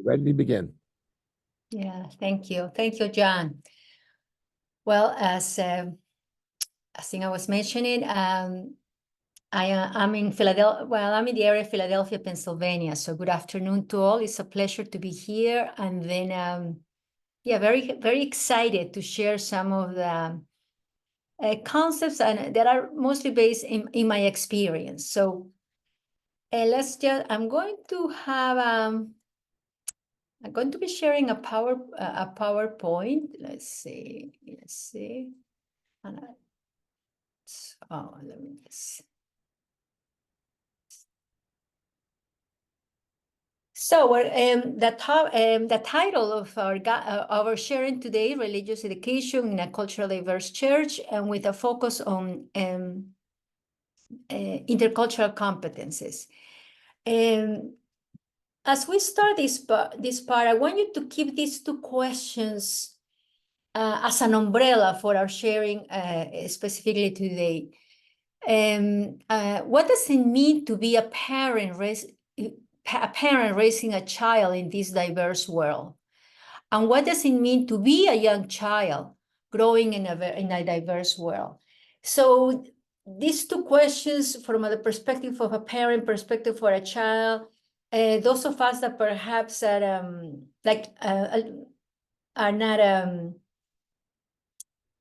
Ready to begin. Yeah, thank you. Thank you, John. Well, as I was mentioning, I'm in Philadelphia. Well, I'm in the area of Philadelphia, Pennsylvania. So good afternoon to all. It's a pleasure to be here. And then, yeah, very, very excited to share some of the concepts and that are mostly based in my experience. So I'm going to have, I'm going to be sharing a PowerPoint. Let's see. And let me just. So the title of our sharing today, religious education in a culturally diverse church, and with a focus on intercultural competences. As we start this part, I want you to keep these two questions as an umbrella for our sharing specifically today. What does it mean to be a parent raising a child in this diverse world? And what does it mean to be a young child growing in a diverse world? So these two questions from the perspective of a parent, perspective for a child, those of us that perhaps are not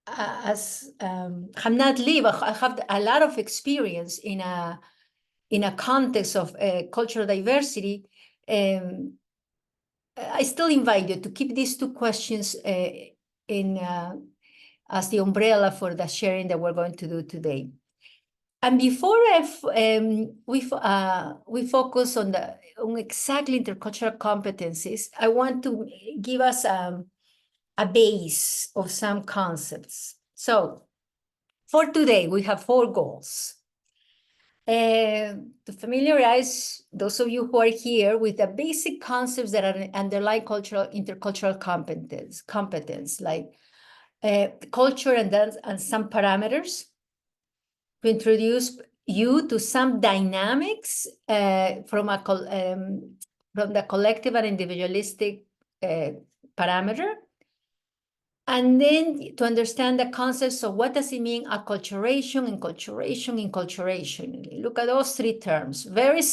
have not lived, I have a lot of experience in a context of cultural diversity. I still invite you to keep these two questions as the umbrella for the sharing that we're going to do today. And before we focus on exactly intercultural competencies, I want to give us a base of some concepts. So for today, we have 4 goals. To familiarize those of you who are here with the basic concepts that are underlying intercultural competence, like culture and some parameters, to introduce you to some dynamics from the collective and individualistic parameter, and then to understand the concepts of what does it mean acculturation, enculturation. Look at those 3 terms, very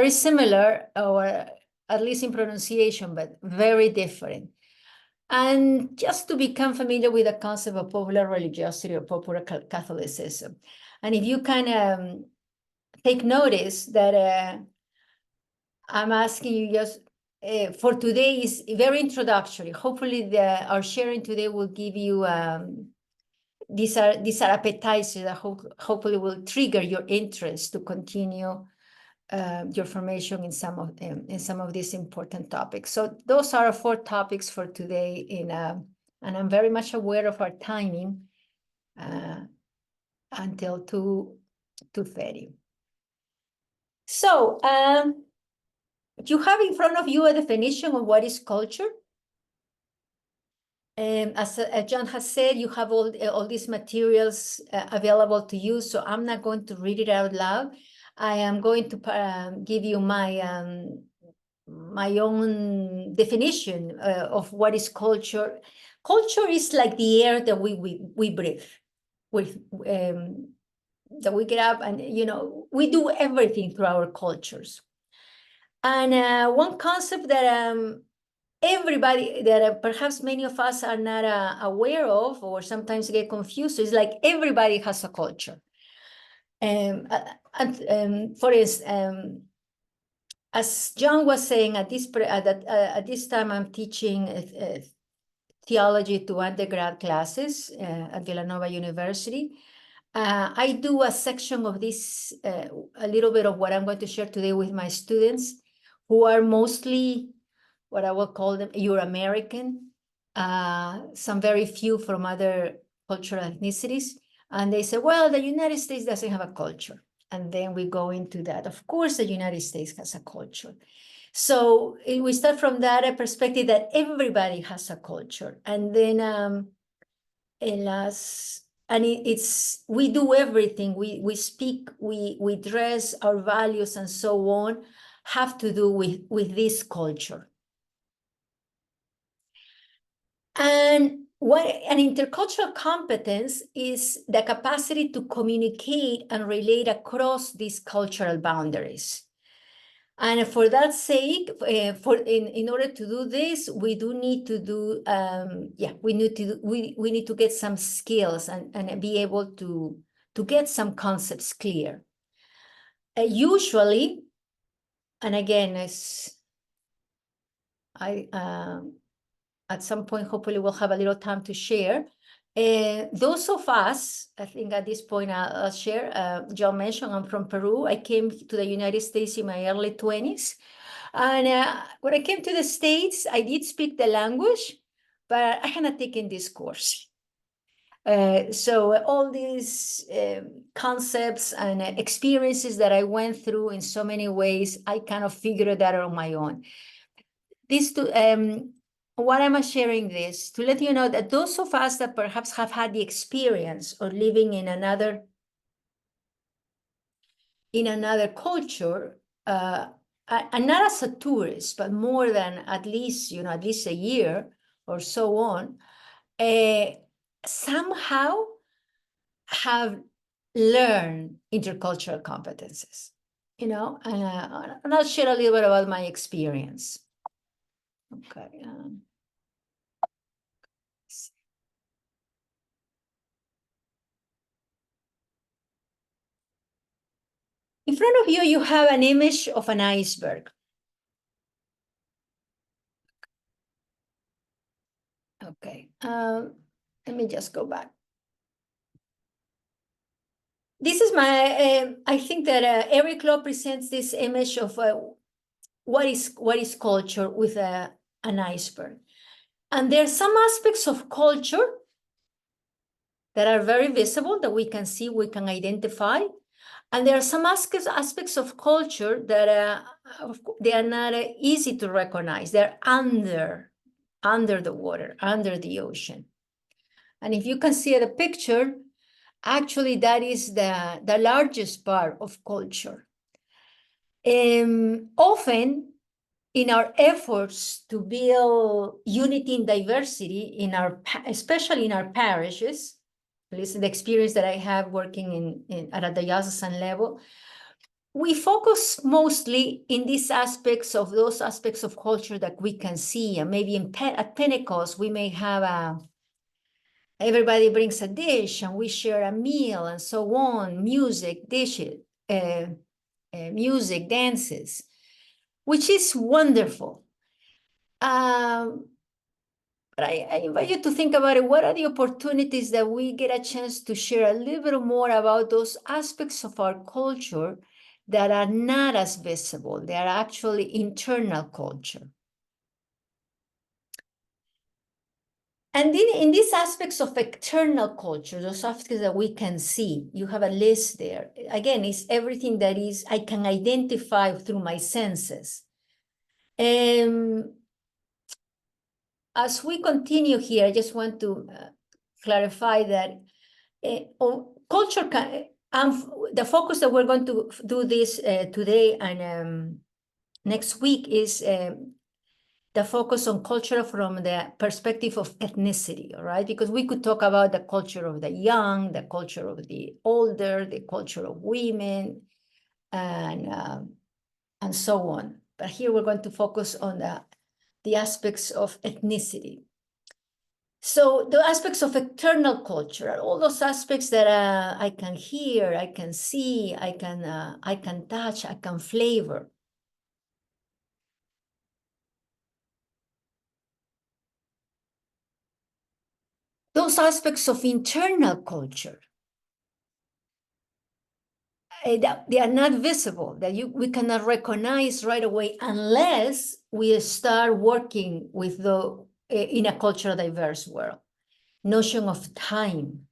similar, or at least in pronunciation, but very different. And just to become familiar with the concept of popular religiosity or popular Catholicism. And if you can take notice that I'm asking you just for today is very introductory. Hopefully our sharing today will give you, these are appetizers that hopefully will trigger your interest to continue your formation in some of these important topics. So those are 4 topics for today, and I'm very much aware of our timing until 2:30. So you have in front of you a definition of what is culture. As John has said, you have all these materials available to you, so I'm not going to read it out loud. I am going to give you my own definition of what is culture. Culture is like the air that we breathe, that we get up and, we do everything through our cultures. And one concept that everybody, that perhaps many of us are not aware of, or sometimes get confused, is like everybody has a culture. For instance, as John was saying, at this time I'm teaching theology to undergrad classes at Villanova University. I do a section of this, a little bit of what I'm going to share today with my students, who are mostly what I will call them Euro-American, some very few from other cultural ethnicities. And they say, well, the United States doesn't have a culture. And then we go into that. Of course, the United States has a culture. So we start from that perspective that everybody has a culture. And then we do everything. We speak, we dress, our values, and so on have to do with this culture. And what an intercultural competence is the capacity to communicate and relate across these cultural boundaries. And for that sake, in order to do this, we do need to do, we need to get some skills and be able to get some concepts clear. Usually, and again, as at some point, hopefully we'll have a little time to share. Those of us, I think at this point I'll share, John mentioned I'm from Peru. I came to the United States in my early 20s. And when I came to the States, I did speak the language, but I had not taken this course. So all these concepts and experiences that I went through in so many ways, I kind of figured that out on my own. Why am I sharing this? To let you know that those of us that perhaps have had the experience of living in another culture, and not as a tourist, but more than at least a year or so on, somehow have learned intercultural competences, and I'll share a little bit about my experience. Okay. In front of you, you have an image of an iceberg. Okay, let me just go back. This is my, I think that Eric Law presents this image of what is culture with an iceberg. And there are some aspects of culture that are very visible, that we can see, we can identify. And there are some aspects of culture that they are not easy to recognize. They're under the water, under the ocean. And if you can see the picture, actually that is the largest part of culture. Often, in our efforts to build unity and diversity especially in our parishes, at least the experience that I have working at a diocesan level, we focus mostly in those aspects of culture that we can see. And maybe at Pentecost, we may have everybody brings a dish and we share a meal and so on, music, dishes, music, dances, which is wonderful. But I invite you to think about it. What are the opportunities that we get a chance to share a little bit more about those aspects of our culture that are not as visible? They are actually internal culture. And in these aspects of external culture, those aspects that we can see, you have a list there. Again, it's everything that I can identify through my senses. As we continue here, I just want to clarify that culture the focus that we're going to do this today and next week is the focus on culture from the perspective of ethnicity, all right? Because we could talk about the culture of the young, the culture of the older, the culture of women, and so on. But here we're going to focus on the aspects of ethnicity. So the aspects of external culture are all those aspects that I can hear, I can see, I can touch, I can flavor. Those aspects of internal culture, they are not visible, that we cannot recognize right away unless we start working with in a culturally diverse world. Notion of time,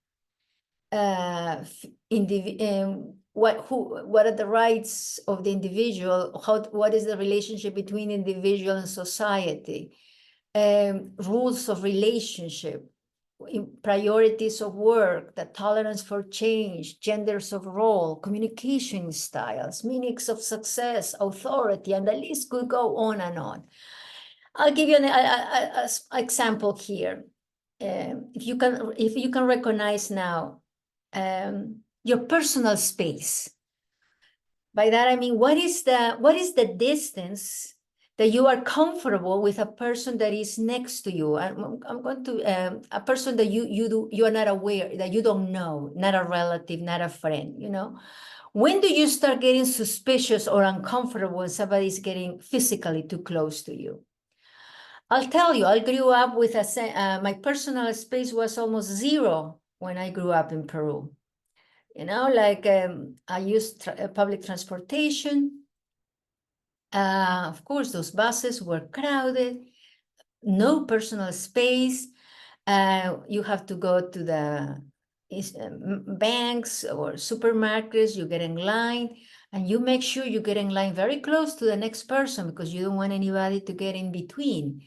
what are the rights of the individual, what is the relationship between individual and society, rules of relationship, priorities of work, the tolerance for change, genders of role, communication styles, meanings of success, authority, and the list could go on and on. I'll give you an example here. If you can recognize now your personal space. By that I mean, what is the distance that you are comfortable with a person that is next to you? I'm going to a person that you are not aware, that you don't know, not a relative, not a friend. You know, when do you start getting suspicious or uncomfortable when somebody is getting physically too close to you? I'll tell you, I grew up with my personal space was almost zero when I grew up in Peru. You know, like I used public transportation. Of course, those buses were crowded, no personal space. You have to go to the banks or supermarkets, you get in line, and you make sure you get in line very close to the next person because you don't want anybody to get in between.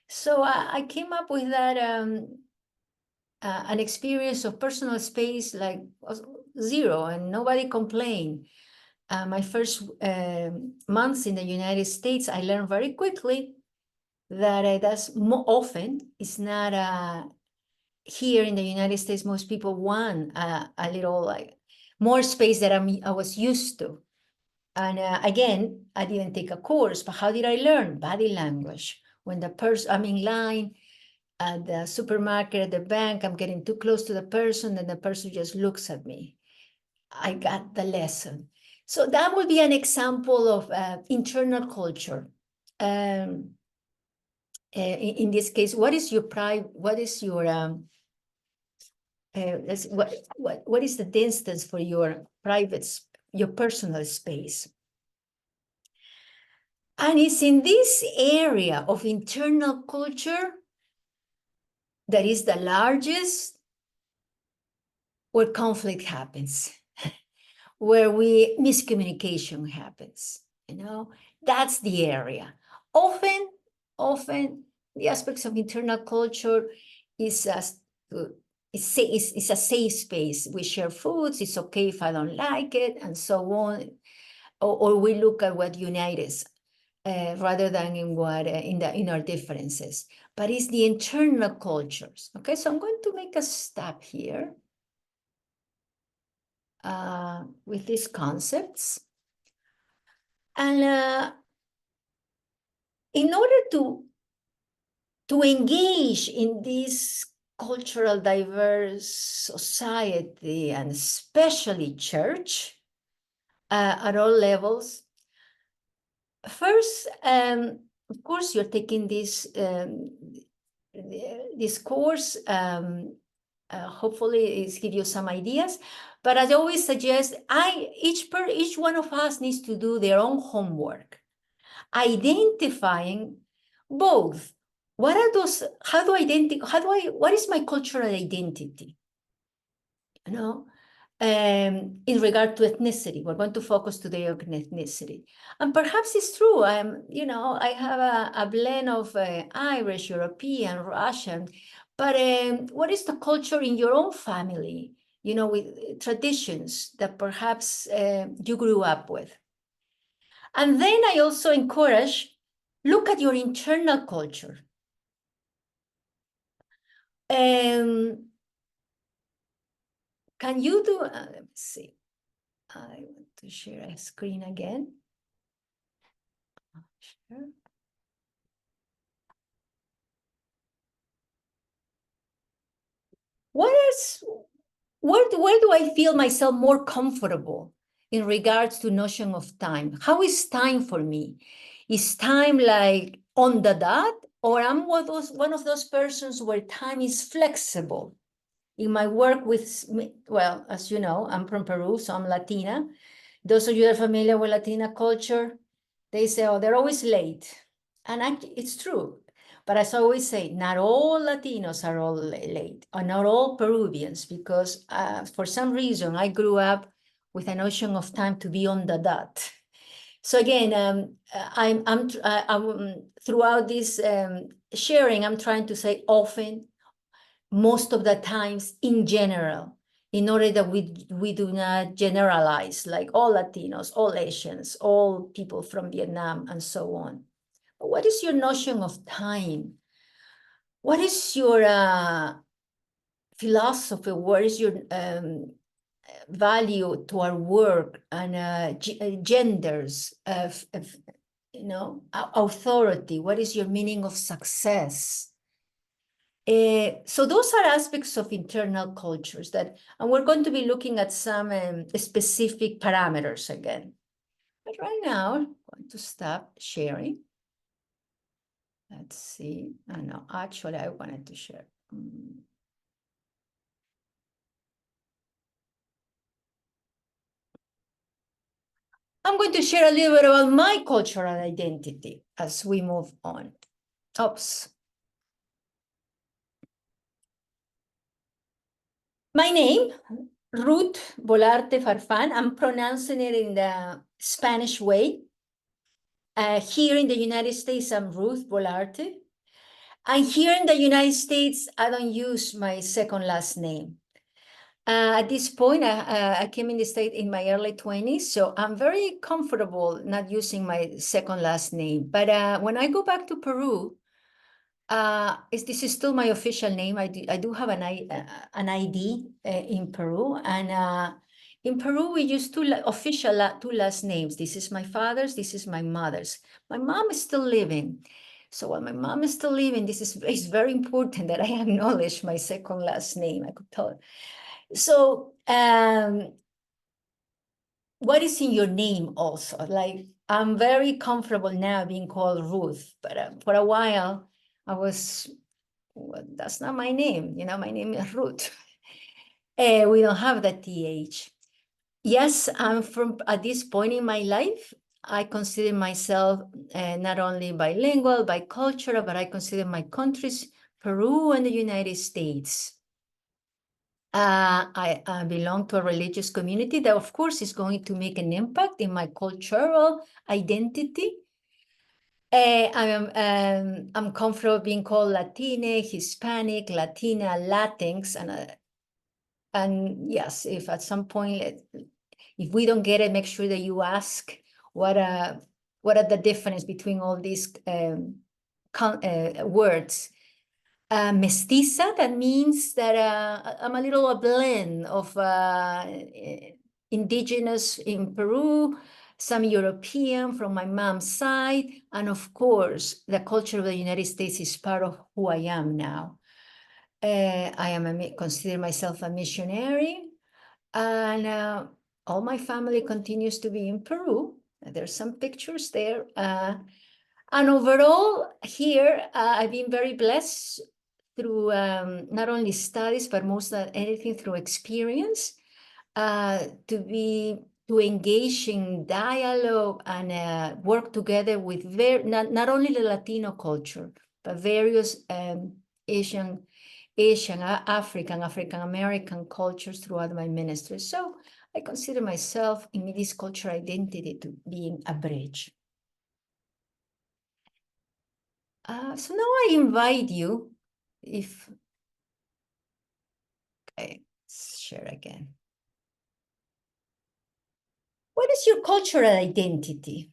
So I came up with that an experience of personal space like zero, and nobody complained. My first months in the United States, I learned very quickly that that's more often, it's not here in the United States, most people want a little like more space that I was used to. And again, I didn't take a course, but how did I learn? Body language. When the person, I'm in line at the supermarket, at the bank, I'm getting too close to the person, and the person just looks at me. I got the lesson. So that would be an example of internal culture. In this case, what is your pride? What is your what is the distance for your private, your personal space? And it's in this area of internal culture that is the largest where conflict happens, where miscommunication happens. You know, that's the area. Often the aspects of internal culture is it's a safe space. We share foods. It's okay if I don't like it, and so on. Or we look at what unites us rather than in what in our differences. But it's the internal cultures. Okay, so I'm going to make a stop here with these concepts, and in order to engage in this cultural diverse society, and especially church at all levels, first, of course, you're taking this course. Hopefully, it's give you some ideas. But as I always suggest, each one of us needs to do their own homework, identifying both. What are those? What is my cultural identity? You know, in regard to ethnicity, we're going to focus today on ethnicity. And perhaps it's true. You know, I have a blend of Irish, European, Russian. But what is the culture in your own family? You know, with traditions that perhaps you grew up with. And then I also encourage, look at your internal culture. Can you do, let me see. I want to share a screen again. Sure. Where do I feel myself more comfortable in regards to notion of time? How is time for me? Is time like on the dot, or I'm one of those persons where time is flexible? In my work with, well, as you know, I'm from Peru, so I'm Latina. Those of you that are familiar with Latina culture, they say, oh, they're always late. And it's true. But as I always say, not all Latinos are all late, or not all Peruvians, because for some reason, I grew up with a notion of time to be on the dot. So again, I'm throughout this sharing, I'm trying to say often, most of the times in general, in order that we do not generalize, like all Latinos, all Asians, all people from Vietnam, and so on. But what is your notion of time? What is your philosophy? What is your value to our work and genders of authority? What is your meaning of success? So those are aspects of internal cultures and we're going to be looking at some specific parameters again. But right now, I'm going to stop sharing. Let's see. No, actually, I wanted to share. I'm going to share a little bit about my cultural identity as we move on. Oops. My name, Ruth Bolarte Farfan. I'm pronouncing it in the Spanish way. Here in the United States, I'm Ruth Bolarte. And here in the United States, I don't use my second last name. At this point, I came in the state in my early 20s, so I'm very comfortable not using my second last name. But when I go back to Peru, this is still my official name. I do have an ID in Peru, and in Peru we use two last names. This is my father's. This is my mother's. My mom is still living, so while my mom is still living, it's very important that I acknowledge my second last name. I could tell her. So, what is in your name also? Like, I'm very comfortable now being called Ruth, but for a while I was, well, that's not my name. You know, my name is Ruth. We don't have the TH. Yes, at this point in my life, I consider myself not only bilingual, bicultural, but I consider my countries, Peru and the United States. I belong to a religious community that, of course, is going to make an impact in my cultural identity. I'm comfortable being called Latina, Hispanic, Latina, Latinx, and yes, if at some point, if we don't get it, make sure that you ask what are the difference between all these words. Mestiza, that means that I'm a blend of indigenous in Peru, some European from my mom's side, and of course, the culture of the United States is part of who I am now. I consider myself a missionary, and all my family continues to be in Peru. There's some pictures there. And overall, here, I've been very blessed through not only studies, but most of anything through experience, to engage in dialogue and work together with not only the Latino culture, but various Asian, African American cultures throughout my ministry. So I consider myself in this cultural identity to being a bridge. So now I invite you, okay, let's share again. What is your cultural identity?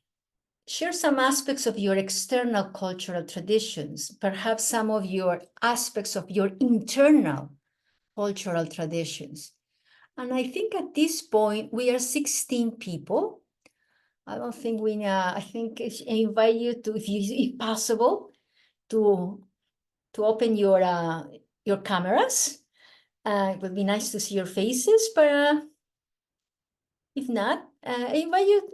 Share some aspects of your external cultural traditions, perhaps some of your aspects of your internal cultural traditions. And I think at this point, we are 16 people. I don't think I think I invite you to, if possible, to open your cameras. It would be nice to see your faces, but if not, I invite you.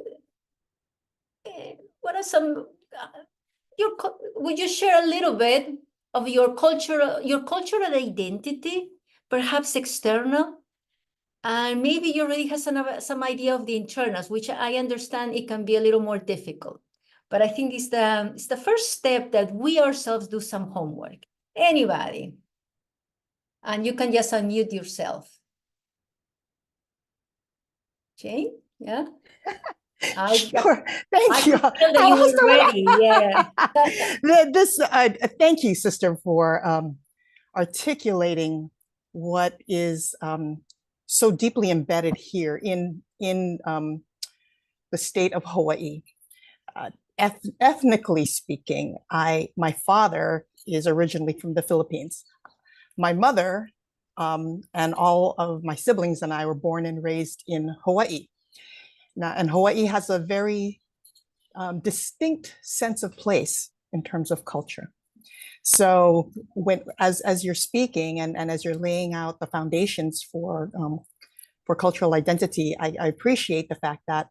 What are some? Would you share a little bit of your cultural identity, perhaps external, and maybe you already have some idea of the internals, which I understand it can be a little more difficult. But I think it's the first step that we ourselves do some homework. Anybody, and you can just unmute yourself. Jane, yeah. Sure. Thank you. That you were ready. Yeah. Thank you, sister, for articulating what is so deeply embedded here in the state of Hawaii. Ethnically speaking, my father is originally from the Philippines. My mother and all of my siblings and I were born and raised in Hawaii. Now, and Hawaii has a very distinct sense of place in terms of culture. So as you're speaking and as you're laying out the foundations for cultural identity, I appreciate the fact that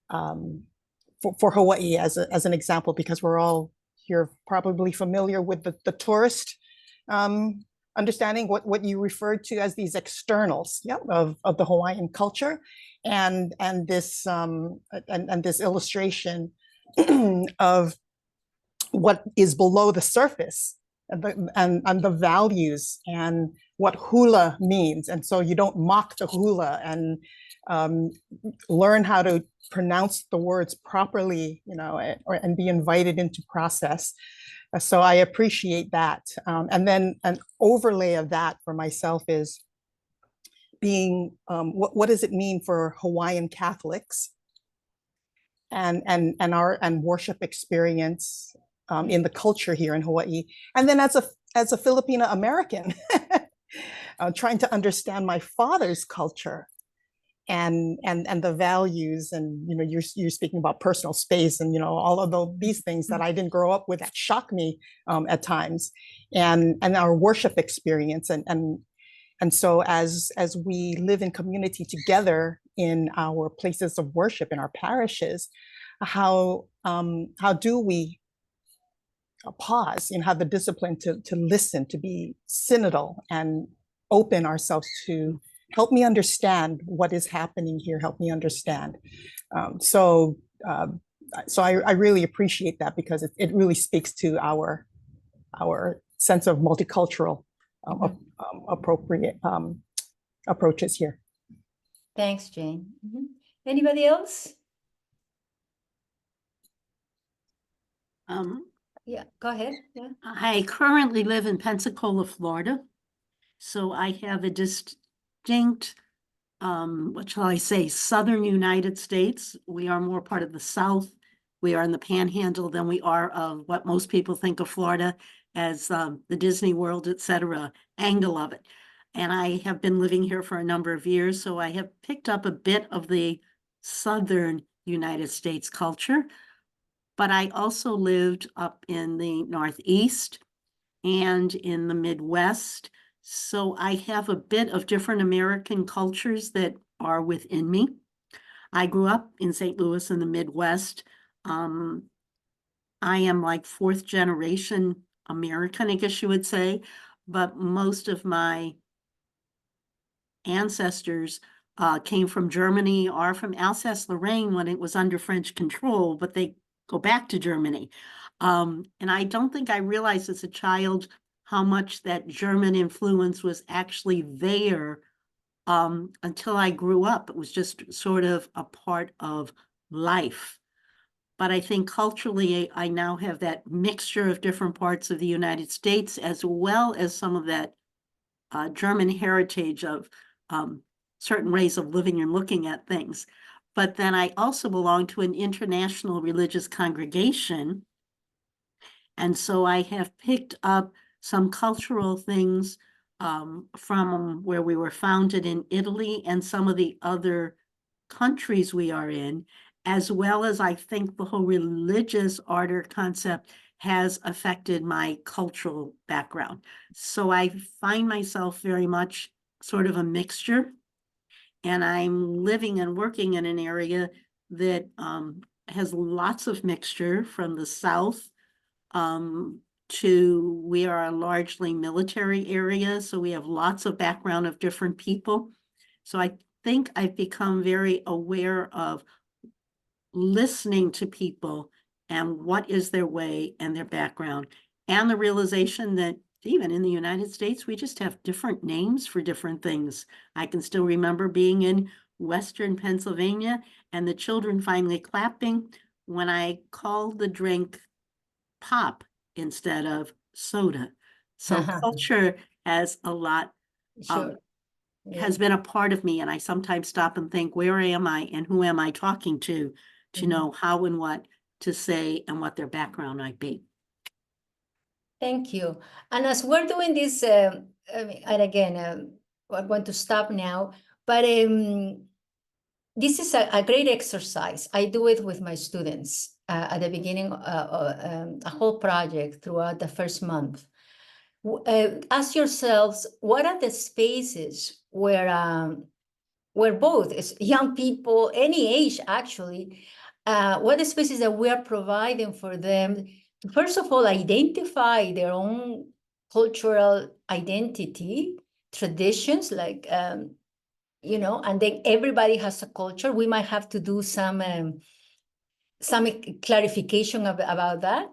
for Hawaii as an example, because we're all here probably familiar with the tourist understanding what you referred to as these externals, of the Hawaiian culture, and this illustration of what is below the surface, and the values and what hula means. And so you don't mock the hula, and learn how to pronounce the words properly, and be invited into process. So I appreciate that. And then an overlay of that for myself is being, what does it mean for Hawaiian Catholics and worship experience in the culture here in Hawaii. And then as a Filipino American, trying to understand my father's culture and the values, and you're speaking about personal space, and all of these things that I didn't grow up with, that shock me at times, and our worship experience, and so as we live in community together in our places of worship, in our parishes, how do we pause and have the discipline to listen, to be synodal and open ourselves to help me understand what is happening here, help me understand. So I really appreciate that, because it really speaks to our sense of multicultural appropriate approaches here. Thanks, Jane. Anybody else? Yeah, go ahead. Yeah. I currently live in Pensacola, Florida. So I have a distinct, what shall I say, Southern United States. We are more part of the South. We are in the Panhandle than we are of what most people think of Florida as the Disney World, etc. angle of it. And I have been living here for a number of years, so I have picked up a bit of the Southern United States culture. But I also lived up in the Northeast and in the Midwest. So I have a bit of different American cultures that are within me. I grew up in St. Louis in the Midwest. I am like fourth generation American, I guess you would say, but most of my ancestors came from Germany or from Alsace-Lorraine when it was under French control, but they go back to Germany. And I don't think I realized as a child how much that German influence was actually there until I grew up. It was just sort of a part of life. But I think culturally, I now have that mixture of different parts of the United States, as well as some of that German heritage of certain ways of living and looking at things. But then I also belong to an international religious congregation. And so I have picked up some cultural things from where we were founded in Italy and some of the other countries we are in, as well as I think the whole religious order concept has affected my cultural background. So I find myself very much sort of a mixture. And I'm living and working in an area that has lots of mixture from the South to, we are a largely military area, so we have lots of background of different people. So I think I've become very aware of listening to people and what is their way and their background, and the realization that even in the United States, we just have different names for different things. I can still remember being in Western Pennsylvania and the children finally clapping when I called the drink pop instead of soda. So culture as a lot Sure. Yeah. has been a part of me. And I sometimes stop and think, where am I and who am I talking to know how and what to say and what their background might be. Thank you. And as we're doing this, and again, I'm going to stop now, but this is a great exercise. I do it with my students at the beginning, a whole project throughout the first month. Ask yourselves, what are the spaces where both as young people, any age actually, what are the spaces that we are providing for them to, first of all, identify their own cultural identity, traditions, like, you know, and then everybody has a culture. We might have to do some clarification about that.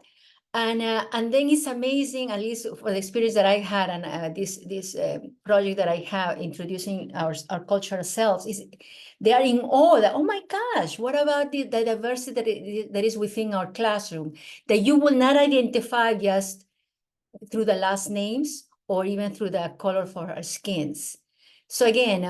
And then it's amazing, at least for the experience that I had, and this project that I have introducing our cultural selves, is they are in awe that, oh my gosh, what about the diversity that is within our classroom, that you will not identify just through the last names or even through the color for our skins. So again,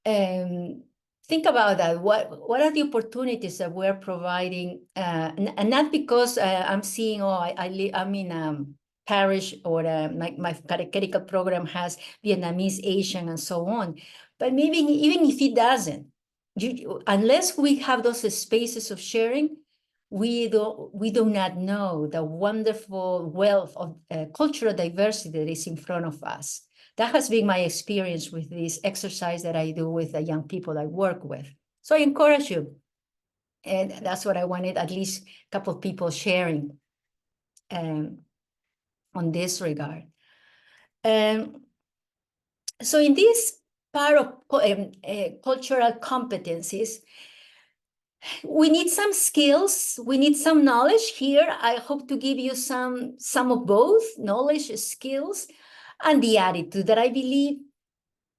think about that. What are the opportunities that we're providing? And not because I'm seeing, I'm in parish, or my catechetical program has Vietnamese, Asian, and so on. But maybe even if it doesn't, unless we have those spaces of sharing, we do not know the wonderful wealth of cultural diversity that is in front of us. That has been my experience with this exercise that I do with the young people I work with. So I encourage you. And that's what I wanted, at least a couple of people sharing on this regard. So in this part of cultural competencies, we need some skills, we need some knowledge here. I hope to give you some of both, knowledge, skills, and the attitude that I believe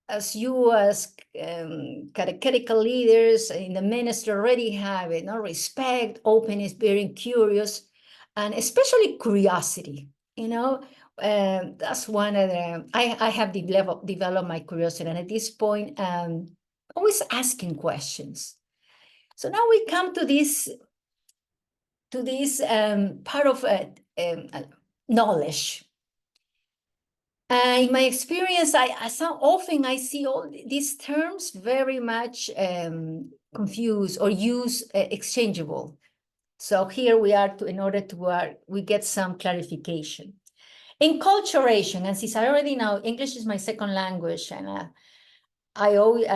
as you as catechetical leaders in the ministry already have it, no? Respect, openness, being curious, and especially curiosity, you know. That's one of the, I have developed my curiosity, and at this point, always asking questions. So now we come to this part of knowledge. In my experience, often I see all these terms very much confused or used exchangeable. So here we are in order to we get some clarification. Enculturation, and since I already know English is my second language, and I always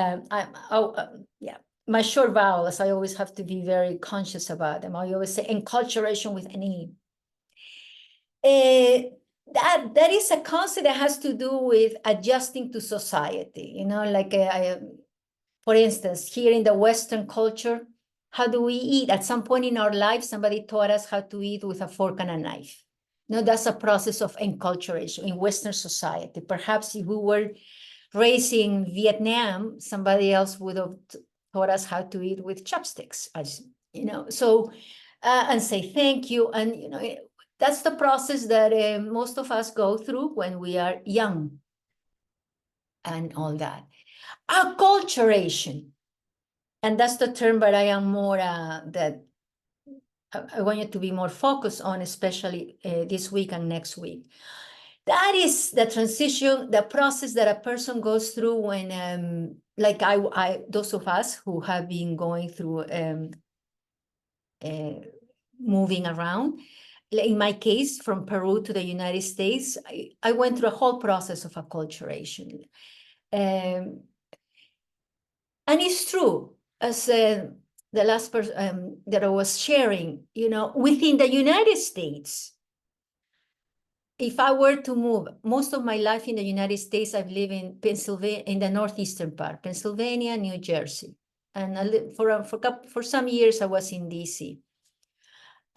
my short vowels, I always have to be very conscious about them. I always say enculturation with an E. That is a concept that has to do with adjusting to society, you know, like for instance, here in the Western culture, how do we eat? At some point in our life, somebody taught us how to eat with a fork and a knife. No, that's a process of enculturation in Western society. Perhaps if we were raised in Vietnam, somebody else would have taught us how to eat with chopsticks, as you know. So, and say thank you, and you know, that's the process that most of us go through when we are young, and all that. Acculturation, and that's the term, but I am more that I want you to be more focused on, especially this week and next week. That is the transition, the process that a person goes through when, like those of us who have been going through moving around. In my case, from Peru to the United States, I went through a whole process of acculturation. And it's true, as the last person that I was sharing, you know, within the United States, if I were to move, most of my life in the United States, I've lived in Pennsylvania, in the northeastern part, Pennsylvania, New Jersey. And I lived for some years, I was in DC.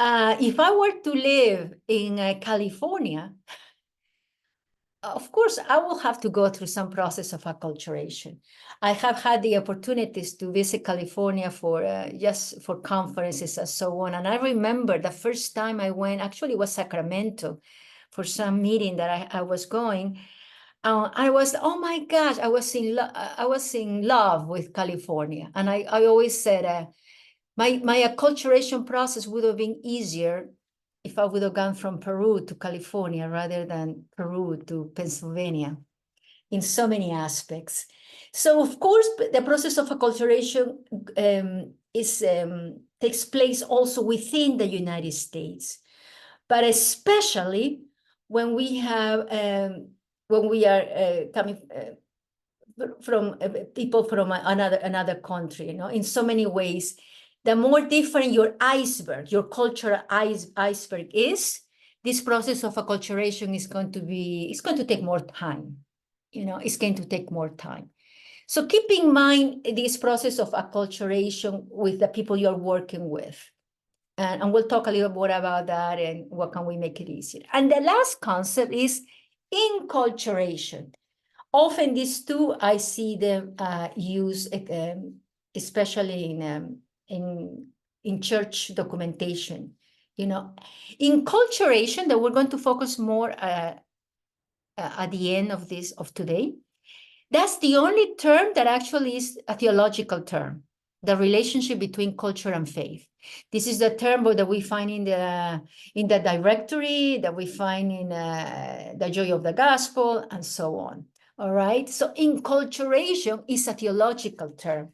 If I were to live in California, of course, I will have to go through some process of acculturation. I have had the opportunities to visit California for just for conferences and so on. And I remember the first time I went, actually it was Sacramento, for some meeting that I was going. I was, oh my gosh, I was in love with California. And I always said, my acculturation process would have been easier if I would have gone from Peru to California rather than Peru to Pennsylvania in so many aspects. So of course, the process of acculturation takes place also within the United States, but especially when we are coming from people from another country, you know, in so many ways. The more different your iceberg, your cultural iceberg is, this process of acculturation is going to take more time. You know, it's going to take more time. So keep in mind this process of acculturation with the people you're working with. And we'll talk a little more about that and what can we make it easier. And the last concept is enculturation. Often these two, I see them used, especially in church documentation. You know, enculturation, that we're going to focus more at the end of today. That's the only term that actually is a theological term, the relationship between culture and faith. This is the term that we find in the directory, that we find in the Joy of the Gospel, and so on. All right, so enculturation is a theological term.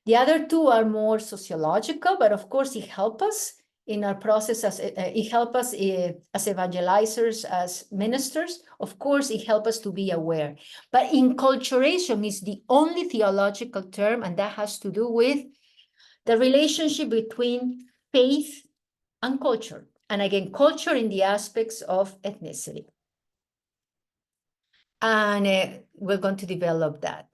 The other two are more sociological, but of course it helps us in our process, it helps us as evangelizers, as ministers. Of course, it helps us to be aware. But enculturation is the only theological term, and that has to do with the relationship between faith and culture. And again, culture in the aspects of ethnicity. And we're going to develop that.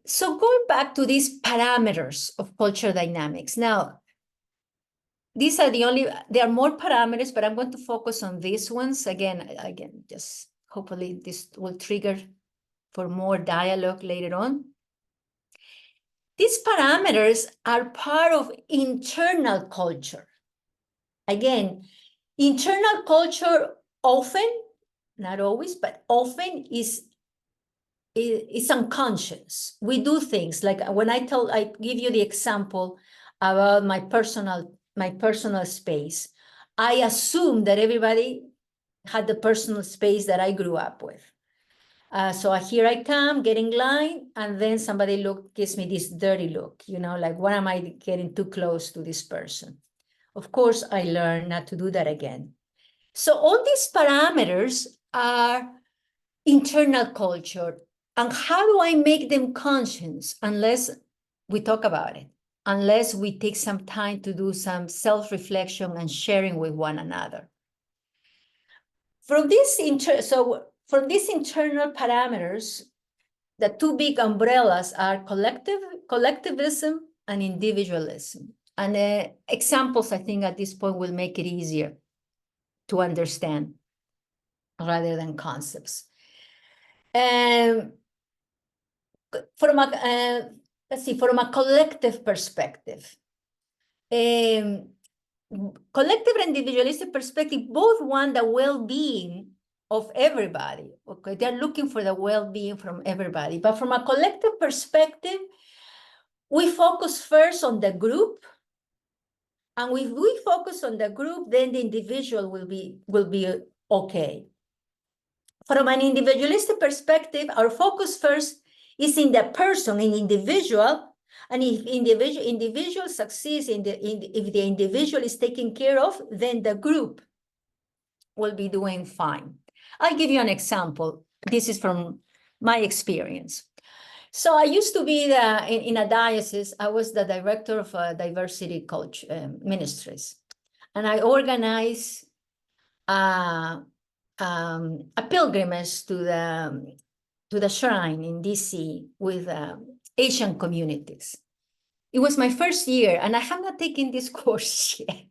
So going back to these parameters of culture dynamics. Now, these are there are more parameters, but I'm going to focus on these ones. Again, just hopefully this will trigger for more dialogue later on. These parameters are part of internal culture. Again, internal culture often, not always, but often is unconscious. We do things like when I give you the example about my personal space. I assume that everybody had the personal space that I grew up with. So here I come, getting line, and then somebody gives me this dirty look, you know, like, what am I getting too close to this person? Of course, I learned not to do that again. So all these parameters are internal culture. And how do I make them conscious unless we talk about it, unless we take some time to do some self-reflection and sharing with one another? From these internal parameters, the two big umbrellas are collectivism and individualism. And examples, I think, at this point will make it easier to understand rather than concepts. From a collective perspective, collective and individualistic perspective both want the well-being of everybody. Okay, they're looking for the well-being from everybody. But from a collective perspective, we focus first on the group. And if we focus on the group, then the individual will be okay. From an individualistic perspective, our focus first is in the person, in individual, and if individual succeeds, if the individual is taken care of, then the group will be doing fine. I'll give you an example. This is from my experience. So I used to be in a diocese. I was the director of diversity ministries, and I organized a pilgrimage to the shrine in DC with Asian communities. It was my first year, and I have not taken this course yet.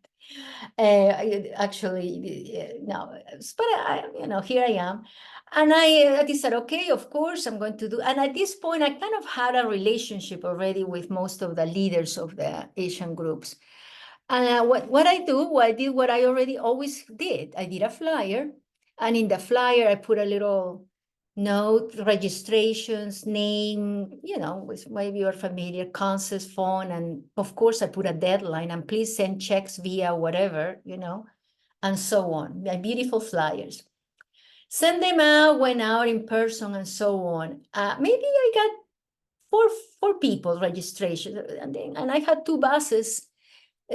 Actually, no, but here I am. And I decided, okay, of course, I'm going to do. And at this point, I kind of had a relationship already with most of the leaders of the Asian groups. And what I do, I did what I already always did. I did a flyer, and in the flyer, I put a little note, registrations, name, you know, with maybe you're familiar, concerts, phone, and of course, I put a deadline, and please send checks via whatever, you know, and so on. My beautiful flyers. Send them out, went out in person, and so on. Maybe I got four people registration, and I had 2 buses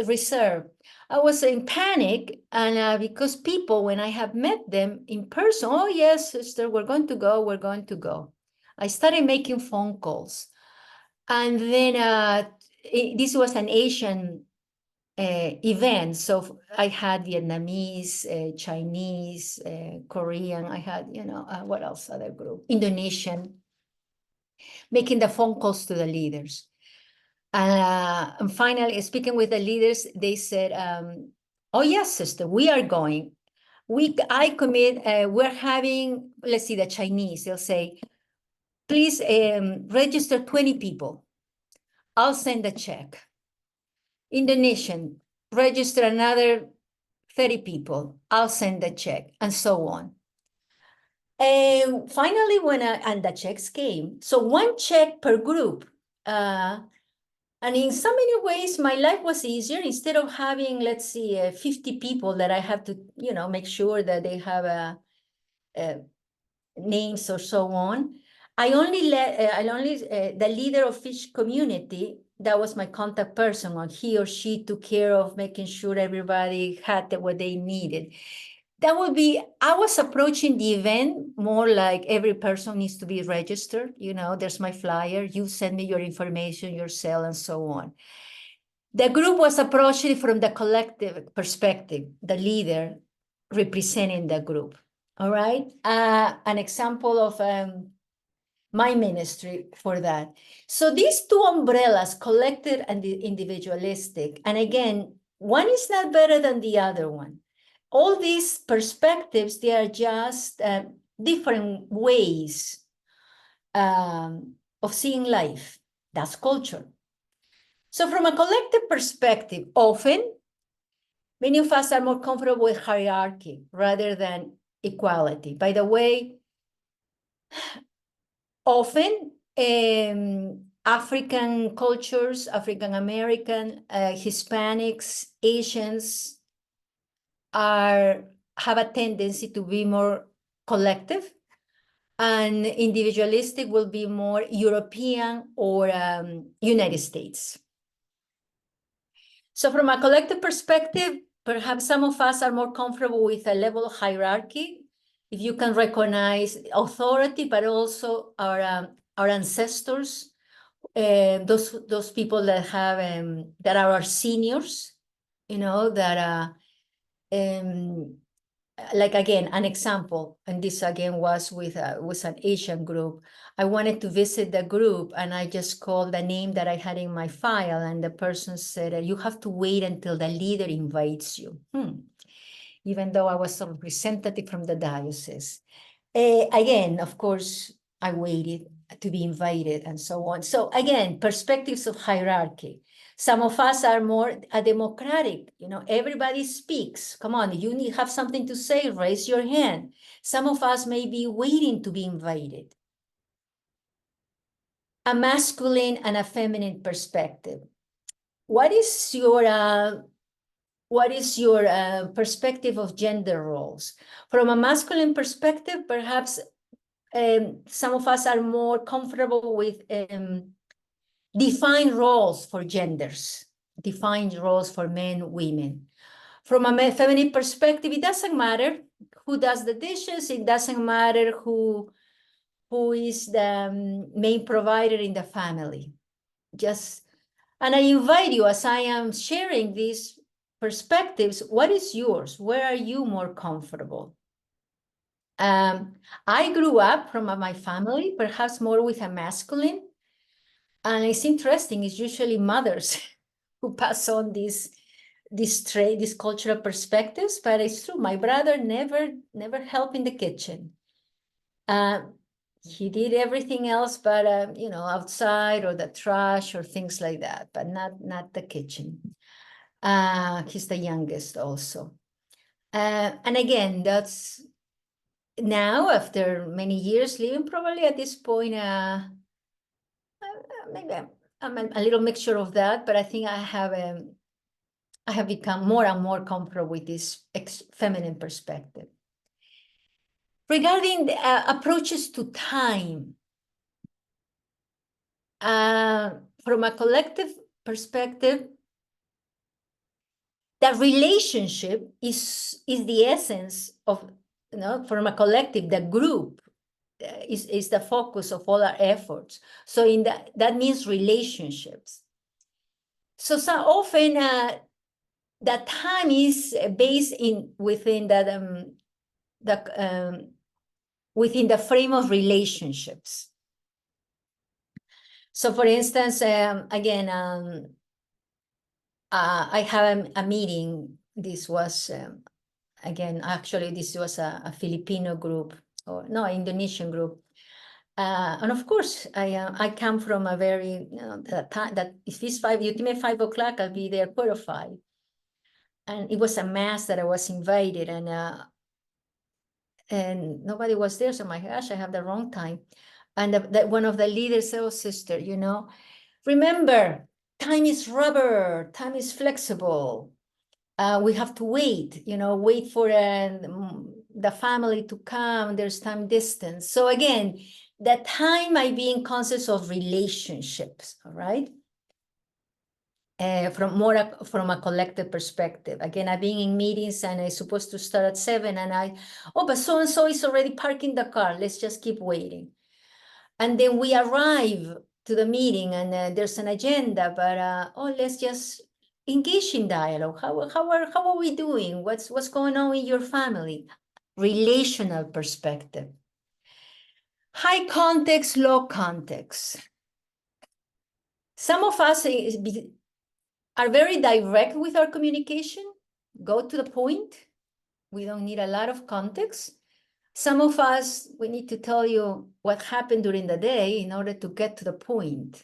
reserved. I was in panic, and because people, when I have met them in person, oh yes, sister, we're going to go, we're going to go. I started making phone calls, and then this was an Asian event. So I had Vietnamese, Chinese, Korean. I had, you know, what else? Other group, Indonesian, making the phone calls to the leaders. And finally, speaking with the leaders, they said, oh yes, sister, we are going. I commit, we're having, let's see, the Chinese, they'll say, please register 20 people. I'll send a check. Indonesian, register another 30 people. I'll send the check, and so on. And finally, and the checks came. So 1 check per group. And in so many ways, my life was easier. Instead of having, let's see, 50 people that I have to, you know, make sure that they have names or so on. The leader of each community, that was my contact person, and he or she took care of making sure everybody had what they needed. That would be, I was approaching the event more like every person needs to be registered. You know, there's my flyer, you send me your information, your cell, and so on. The group was approaching from the collective perspective, the leader representing the group. All right. An example of my ministry for that. So these 2 umbrellas, collective and individualistic, and again, one is not better than the other one. All these perspectives, they are just different ways of seeing life. That's culture. So from a collective perspective, often, many of us are more comfortable with hierarchy rather than equality. By the way, often African cultures, African American, Hispanics, Asians have a tendency to be more collective, and individualistic will be more European or United States. So from a collective perspective, perhaps some of us are more comfortable with a level of hierarchy, if you can recognize authority, but also our ancestors, those people that have that are our seniors, you know, that like again, an example, and this again was with an Asian group. I wanted to visit the group, and I just called the name that I had in my file, and the person said, you have to wait until the leader invites you. Even though I was a representative from the diocese. Again, of course, I waited to be invited and so on. So again, perspectives of hierarchy. Some of us are more democratic, you know, everybody speaks. Come on, you have something to say, raise your hand. Some of us may be waiting to be invited. A masculine and a feminine perspective. What is your perspective of gender roles? From a masculine perspective, perhaps some of us are more comfortable with defined roles for genders, defined roles for men, women. From a feminine perspective, it doesn't matter who does the dishes. It doesn't matter who is the main provider in the family. And I invite you, as I am sharing these perspectives, what is yours? Where are you more comfortable? I grew up from my family, perhaps more with a masculine. And it's interesting, it's usually mothers who pass on these cultural perspectives, but it's true. My brother never helped in the kitchen. He did everything else, but you know, outside or the trash or things like that, but not the kitchen. He's the youngest also. And again, that's now after many years living, probably at this point, maybe I'm a little mixture of that, but I think I have become more and more comfortable with this feminine perspective. Regarding the approaches to time, from a collective perspective, that relationship is the essence of, from a collective, the group is the focus of all our efforts. So that means relationships. So often that time is based within that within the frame of relationships. So for instance, again, I have a meeting. This was, again, actually, this was a Filipino group, or no, Indonesian group. And of course, I come from a very, that if it's you tell me 5 o'clock, I'll be there 4:05. And it was a mass that I was invited, and nobody was there. So my gosh, I have the wrong time. And one of the leaders said, "Oh, sister, remember, time is rubber, time is flexible. We have to wait, wait for the family to come. There's time distance." So again, the time might be in concepts of relationships, all right? From a collective perspective. Again, I've been in meetings and I'm supposed to start at 7, and but so-and-so is already parking the car. Let's just keep waiting. And then we arrive to the meeting and there's an agenda, but let's just engage in dialogue. How are we doing? What's going on in your family? Relational perspective. High context, low context. Some of us are very direct with our communication, go to the point. We don't need a lot of context. Some of us, we need to tell you what happened during the day in order to get to the point.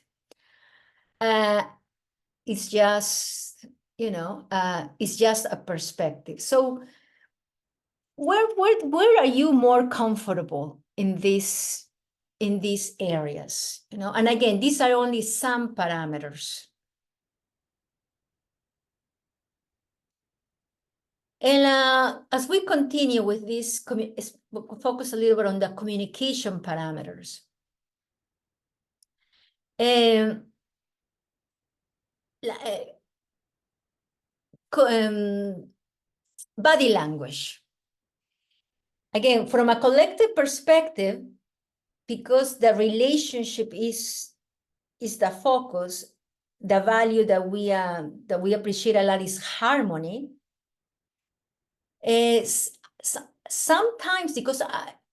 It's just, it's just a perspective. So where are you more comfortable in these areas? And again, these are only some parameters. And as we continue with this, focus a little bit on the communication parameters. Body language. Again, from a collective perspective, because the relationship is the focus, the value that we appreciate a lot is harmony. Sometimes, because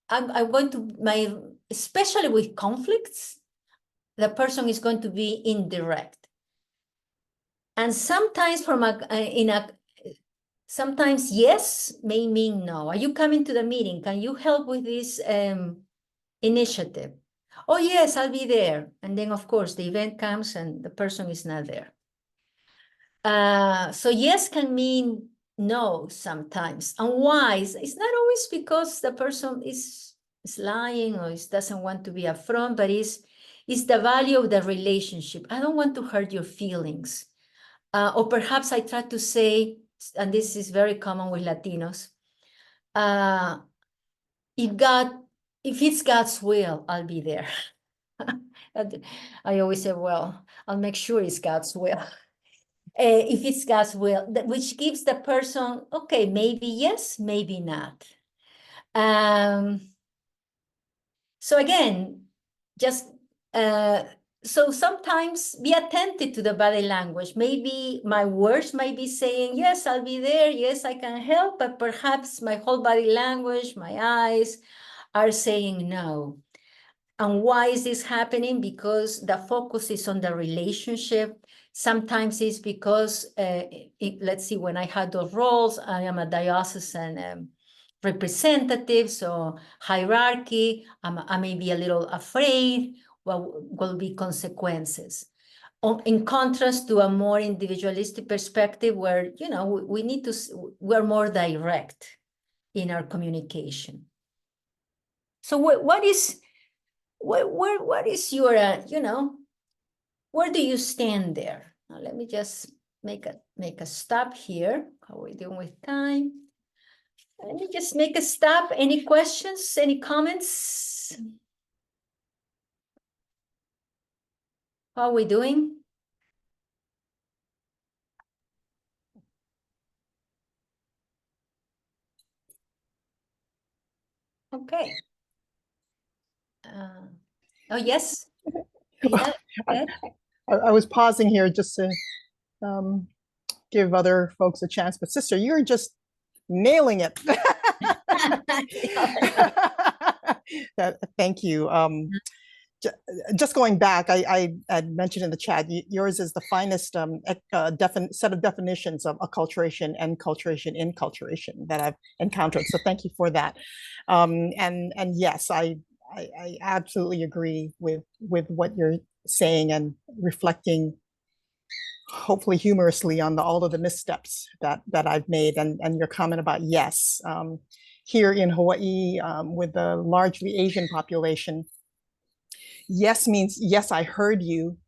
I'm going to especially with conflicts, the person is going to be indirect. And sometimes sometimes yes may mean no. Are you coming to the meeting? Can you help with this initiative? Oh yes, I'll be there. And then of course the event comes and the person is not there. So yes can mean no sometimes. And why? It's not always because the person is lying or doesn't want to be upfront, but it's the value of the relationship. I don't want to hurt your feelings. Or perhaps I try to say, and this is very common with Latinos, if it's God's will, I'll be there. I always say, well, I'll make sure it's God's will. If it's God's will, which gives the person, okay, maybe yes, maybe not. So again, just so sometimes be attentive to the body language. Maybe my words might be saying, yes, I'll be there, yes, I can help, but perhaps my whole body language, my eyes are saying no. And why is this happening? Because the focus is on the relationship. Sometimes it's because, let's see, when I had those roles, I am a diocesan representative, so hierarchy, I may be a little afraid what will be consequences. in contrast to a more individualistic perspective where, you know, we need to, we're more direct in our communication. So what is your, you know, where do you stand there? Now, let me just make a stop here. How are we doing with time? Let me just make a stop. Any questions, any comments? How are we doing? Okay. Oh, yes. Yeah. I was pausing here just to give other folks a chance, but sister, you're just nailing it. Thank you. Just going back, I had mentioned in the chat, yours is the finest set of definitions of acculturation, enculturation, inculturation that I've encountered. So thank you for that. And yes, I absolutely agree with what you're saying and reflecting, hopefully humorously, on all of the missteps that I've made, and your comment about yes. Here in Hawaii, with the largely Asian population, yes means yes, I heard you,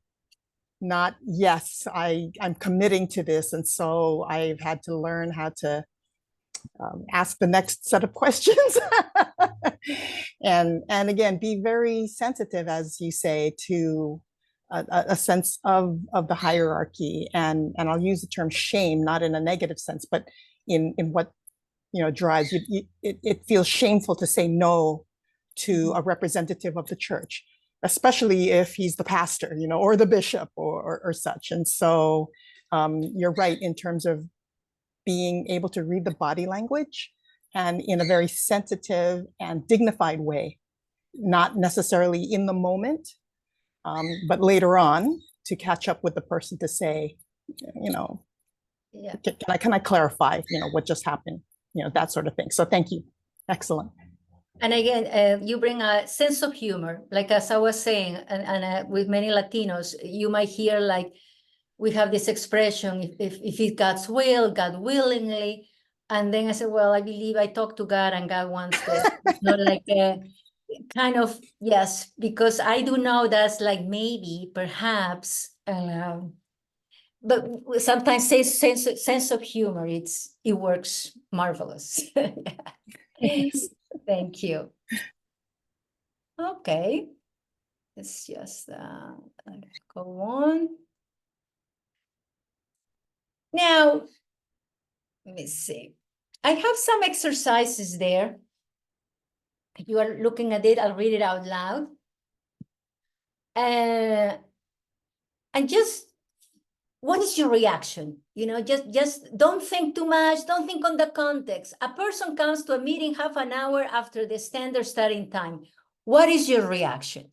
not yes, I'm committing to this. And so I've had to learn how to ask the next set of questions. and again, be very sensitive, as you say, to a sense of the hierarchy. And I'll use the term shame, not in a negative sense, but in what, you know, drives you. It feels shameful to say no to a representative of the church, especially if he's the pastor, you know, or the bishop or such. And so you're right in terms of being able to read the body language, and in a very sensitive and dignified way, not necessarily in the moment, but later on to catch up with the person to say, you know, Yeah. Can I clarify, you know, what just happened, you know, that sort of thing. So thank you. Excellent. And again, you bring a sense of humor, like as I was saying, and with many Latinos, you might hear like, we have this expression, if it's God's will, God willingly. And then I said, well, I believe I talked to God and God wants this. Not like a kind of, yes, because I do know that's like maybe, perhaps, but sometimes sense of humor, it works marvelous. Yes. Thank you. Okay, let's just go on. Now, let me see. I have some exercises there. If you are looking at it, I'll read it out loud. And just, what is your reaction? You know, just don't think too much. Don't think on the context. A person comes to a meeting half an hour after the standard starting time. What is your reaction?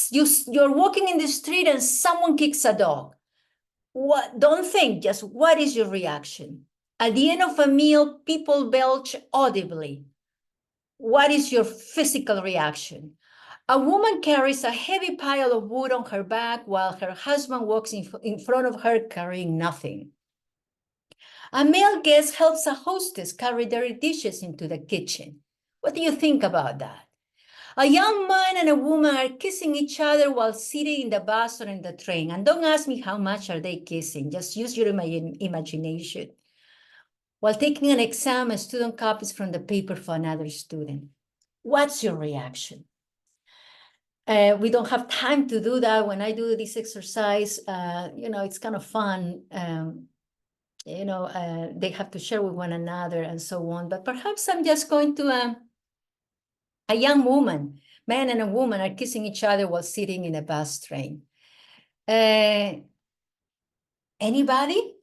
You're walking in the street and someone kicks a dog. What? Don't think, just what is your reaction? At the end of a meal, people belch audibly. What is your physical reaction? A woman carries a heavy pile of wood on her back while her husband walks in front of her carrying nothing. A male guest helps a hostess carry dirty dishes into the kitchen. What do you think about that? A young man and a woman are kissing each other while sitting in the bus or in the train. And don't ask me how much are they kissing. Just use your imagination. While taking an exam, a student copies from the paper for another student. What's your reaction? We don't have time to do that. When I do this exercise, you know, it's kind of fun. You know, they have to share with one another and so on. But perhaps I'm just going to a young woman, man and a woman are kissing each other while sitting in a bus train. Anybody?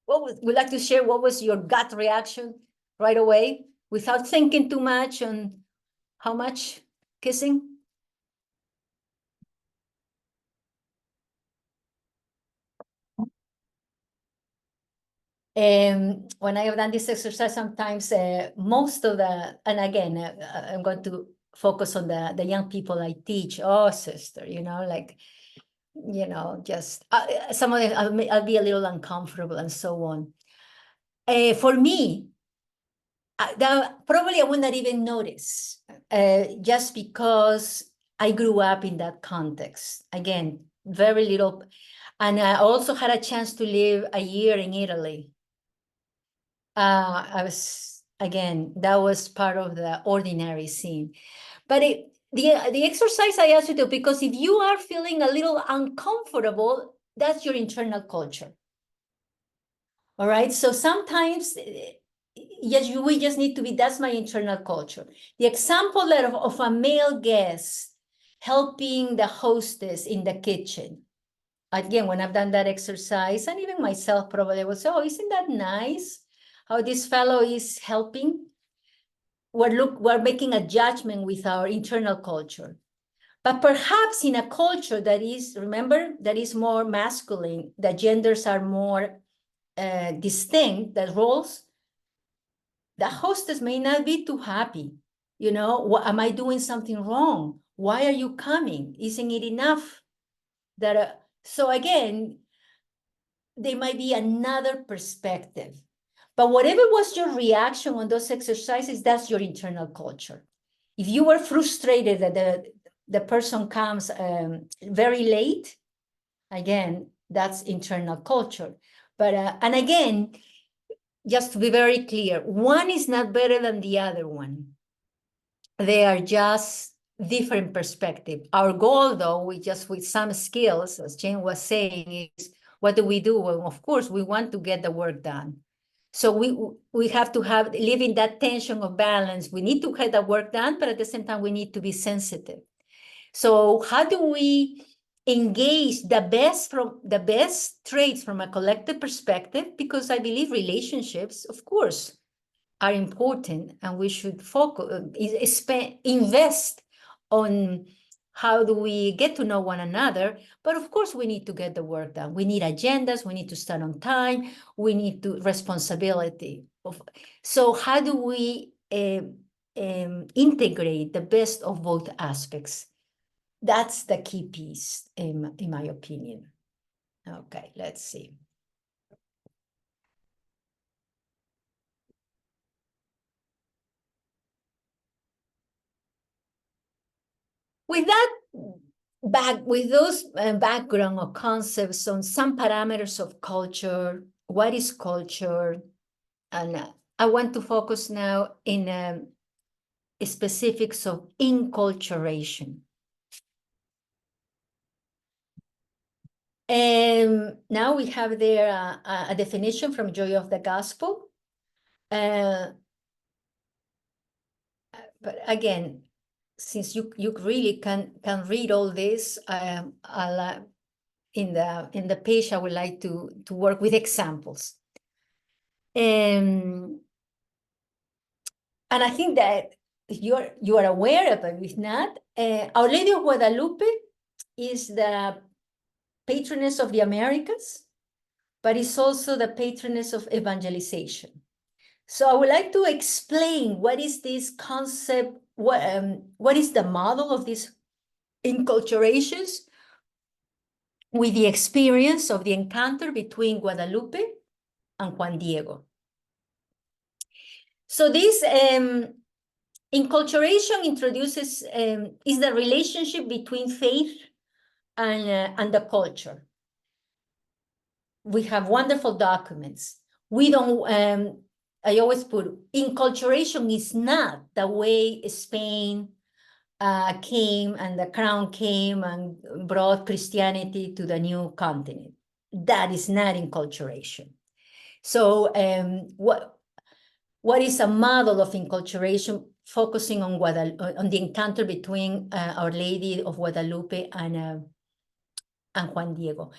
Would like to share what was your gut reaction right away without thinking too much on how much kissing? When I have done this exercise, sometimes most of the, and again, I'm going to focus on the young people I teach. Oh, sister, you know, like you know, just some of them I'll be a little uncomfortable and so on. For me, probably I would not even notice, just because I grew up in that context. Again, very little. And I also had a chance to live a year in Italy. Again, that was part of the ordinary scene. But the exercise I asked you to, because if you are feeling a little uncomfortable, that's your internal culture. All right, so sometimes, yes, we just need to be, that's my internal culture. The example of a male guest helping the hostess in the kitchen. Again, when I've done that exercise, and even myself probably will say, oh, isn't that nice how this fellow is helping? We're making a judgment with our internal culture. But perhaps in a culture that is, remember, that is more masculine, the genders are more distinct, the roles, the hostess may not be too happy. You know, am I doing something wrong? Why are you coming? Isn't it enough that, so again, there might be another perspective. But whatever was your reaction on those exercises, that's your internal culture. If you were frustrated that the person comes very late, again, that's internal culture. But, and again, just to be very clear, one is not better than the other one. They are just different perspective. Our goal, though, with some skills, as Jane was saying, is what do we do? Well, of course, we want to get the work done. So we have to live in that tension of balance. We need to get the work done, but at the same time, we need to be sensitive. So how do we engage the best traits from a collective perspective? Because I believe relationships, of course, are important, and we should invest on how do we get to know one another. But of course, we need to get the work done. We need agendas. We need to start on time. We need responsibility. So how do we integrate the best of both aspects? That's the key piece, in my opinion. Okay, let's see. With that, with those background or concepts on some parameters of culture, what is culture? And I want to focus now in specifics of inculturation. And now we have there a definition from Joy of the Gospel. But again, since you really can read all this, I'll in the page I would like to work with examples. And I think that you are aware of it. If not, Our Lady of Guadalupe is the patroness of the Americas, but it's also the patroness of evangelization. So I would like to explain what is this concept, what is the model of these inculturations with the experience of the encounter between Guadalupe and Juan Diego. So this inculturation introduces, is the relationship between faith and the culture. We have wonderful documents. We don't, I always put, inculturation is not the way Spain came and the crown came and brought Christianity to the new continent. That is not inculturation. So what is a model of inculturation focusing on the encounter between Our Lady of Guadalupe and Juan Diego?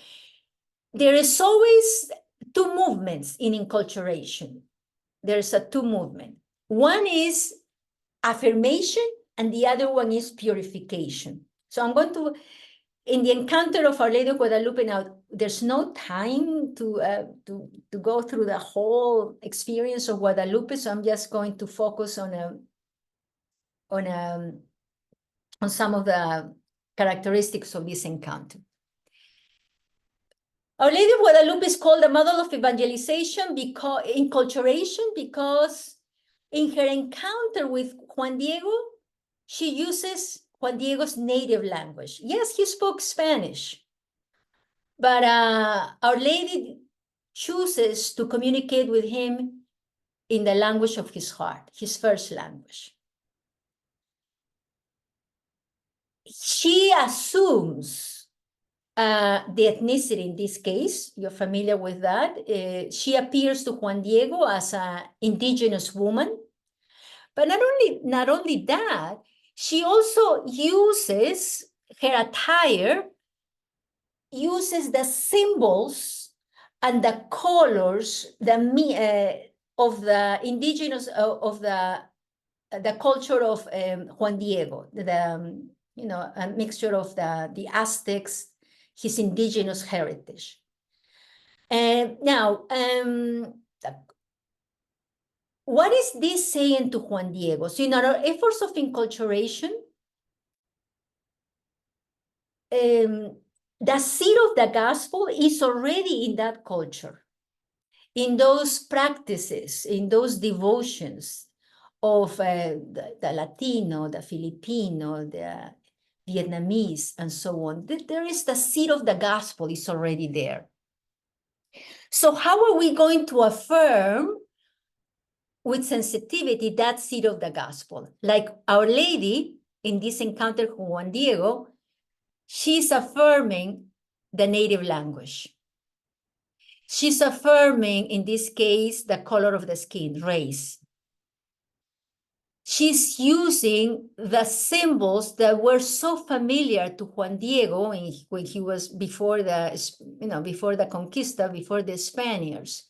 There is always two movements in inculturation. There's two movements. One is affirmation, and the other one is purification. So I'm going to, in the encounter of Our Lady of Guadalupe, now there's no time to go through the whole experience of Guadalupe, so I'm just going to focus on some of the characteristics of this encounter. Our Lady of Guadalupe is called the model of evangelization because enculturation, because in her encounter with Juan Diego, she uses Juan Diego's native language. Yes, he spoke Spanish, but Our Lady chooses to communicate with him in the language of his heart, his first language. She assumes the ethnicity in this case. You're familiar with that. She appears to Juan Diego as an indigenous woman. But not only that, she also uses her attire, uses the symbols and the colors of the indigenous, of the culture of Juan Diego, a mixture of the Aztecs, his indigenous heritage. And now, what is this saying to Juan Diego? So in our efforts of enculturation, the seed of the gospel is already in that culture, in those practices, in those devotions of the Latino, the Filipino, the Vietnamese, and so on. There is the seed of the gospel is already there. So how are we going to affirm with sensitivity that seed of the gospel? Like Our Lady, in this encounter with Juan Diego, she's affirming the native language. She's affirming, in this case, the color of the skin, race. She's using the symbols that were so familiar to Juan Diego when he was before the conquista, before the Spaniards.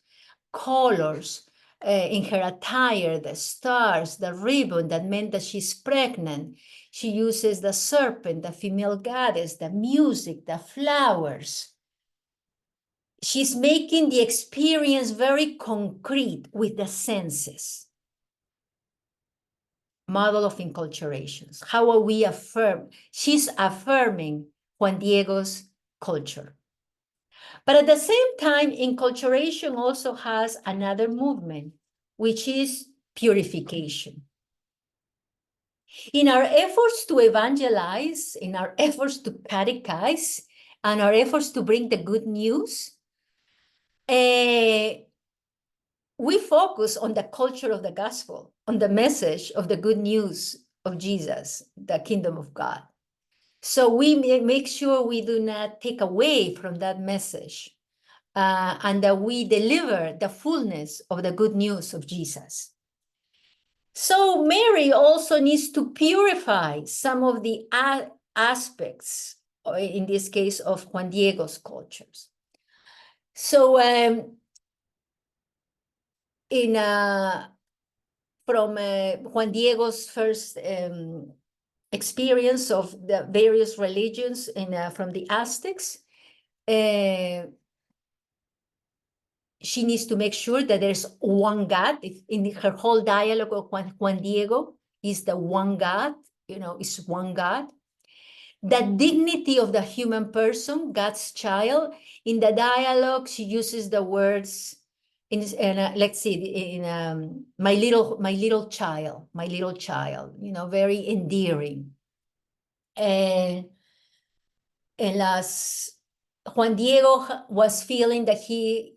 Colors in her attire, the stars, the ribbon that meant that she's pregnant. She uses the serpent, the female goddess, the music, the flowers. She's making the experience very concrete with the senses. Model of enculturations. How are we affirm? She's affirming Juan Diego's culture. But at the same time, enculturation also has another movement, which is purification. In our efforts to evangelize, in our efforts to catechize, and our efforts to bring the good news, we focus on the culture of the gospel, on the message of the good news of Jesus, the kingdom of God. So we make sure we do not take away from that message, and that we deliver the fullness of the good news of Jesus. So Mary also needs to purify some of the aspects, in this case, of Juan Diego's cultures. So from Juan Diego's first experience of the various religions from the Aztecs, she needs to make sure that there's one God. In her whole dialogue of Juan Diego is the one God, is one God. The dignity of the human person, God's child. In the dialogue, she uses the words, let's see, my little child, very endearing. And as Juan Diego was feeling that his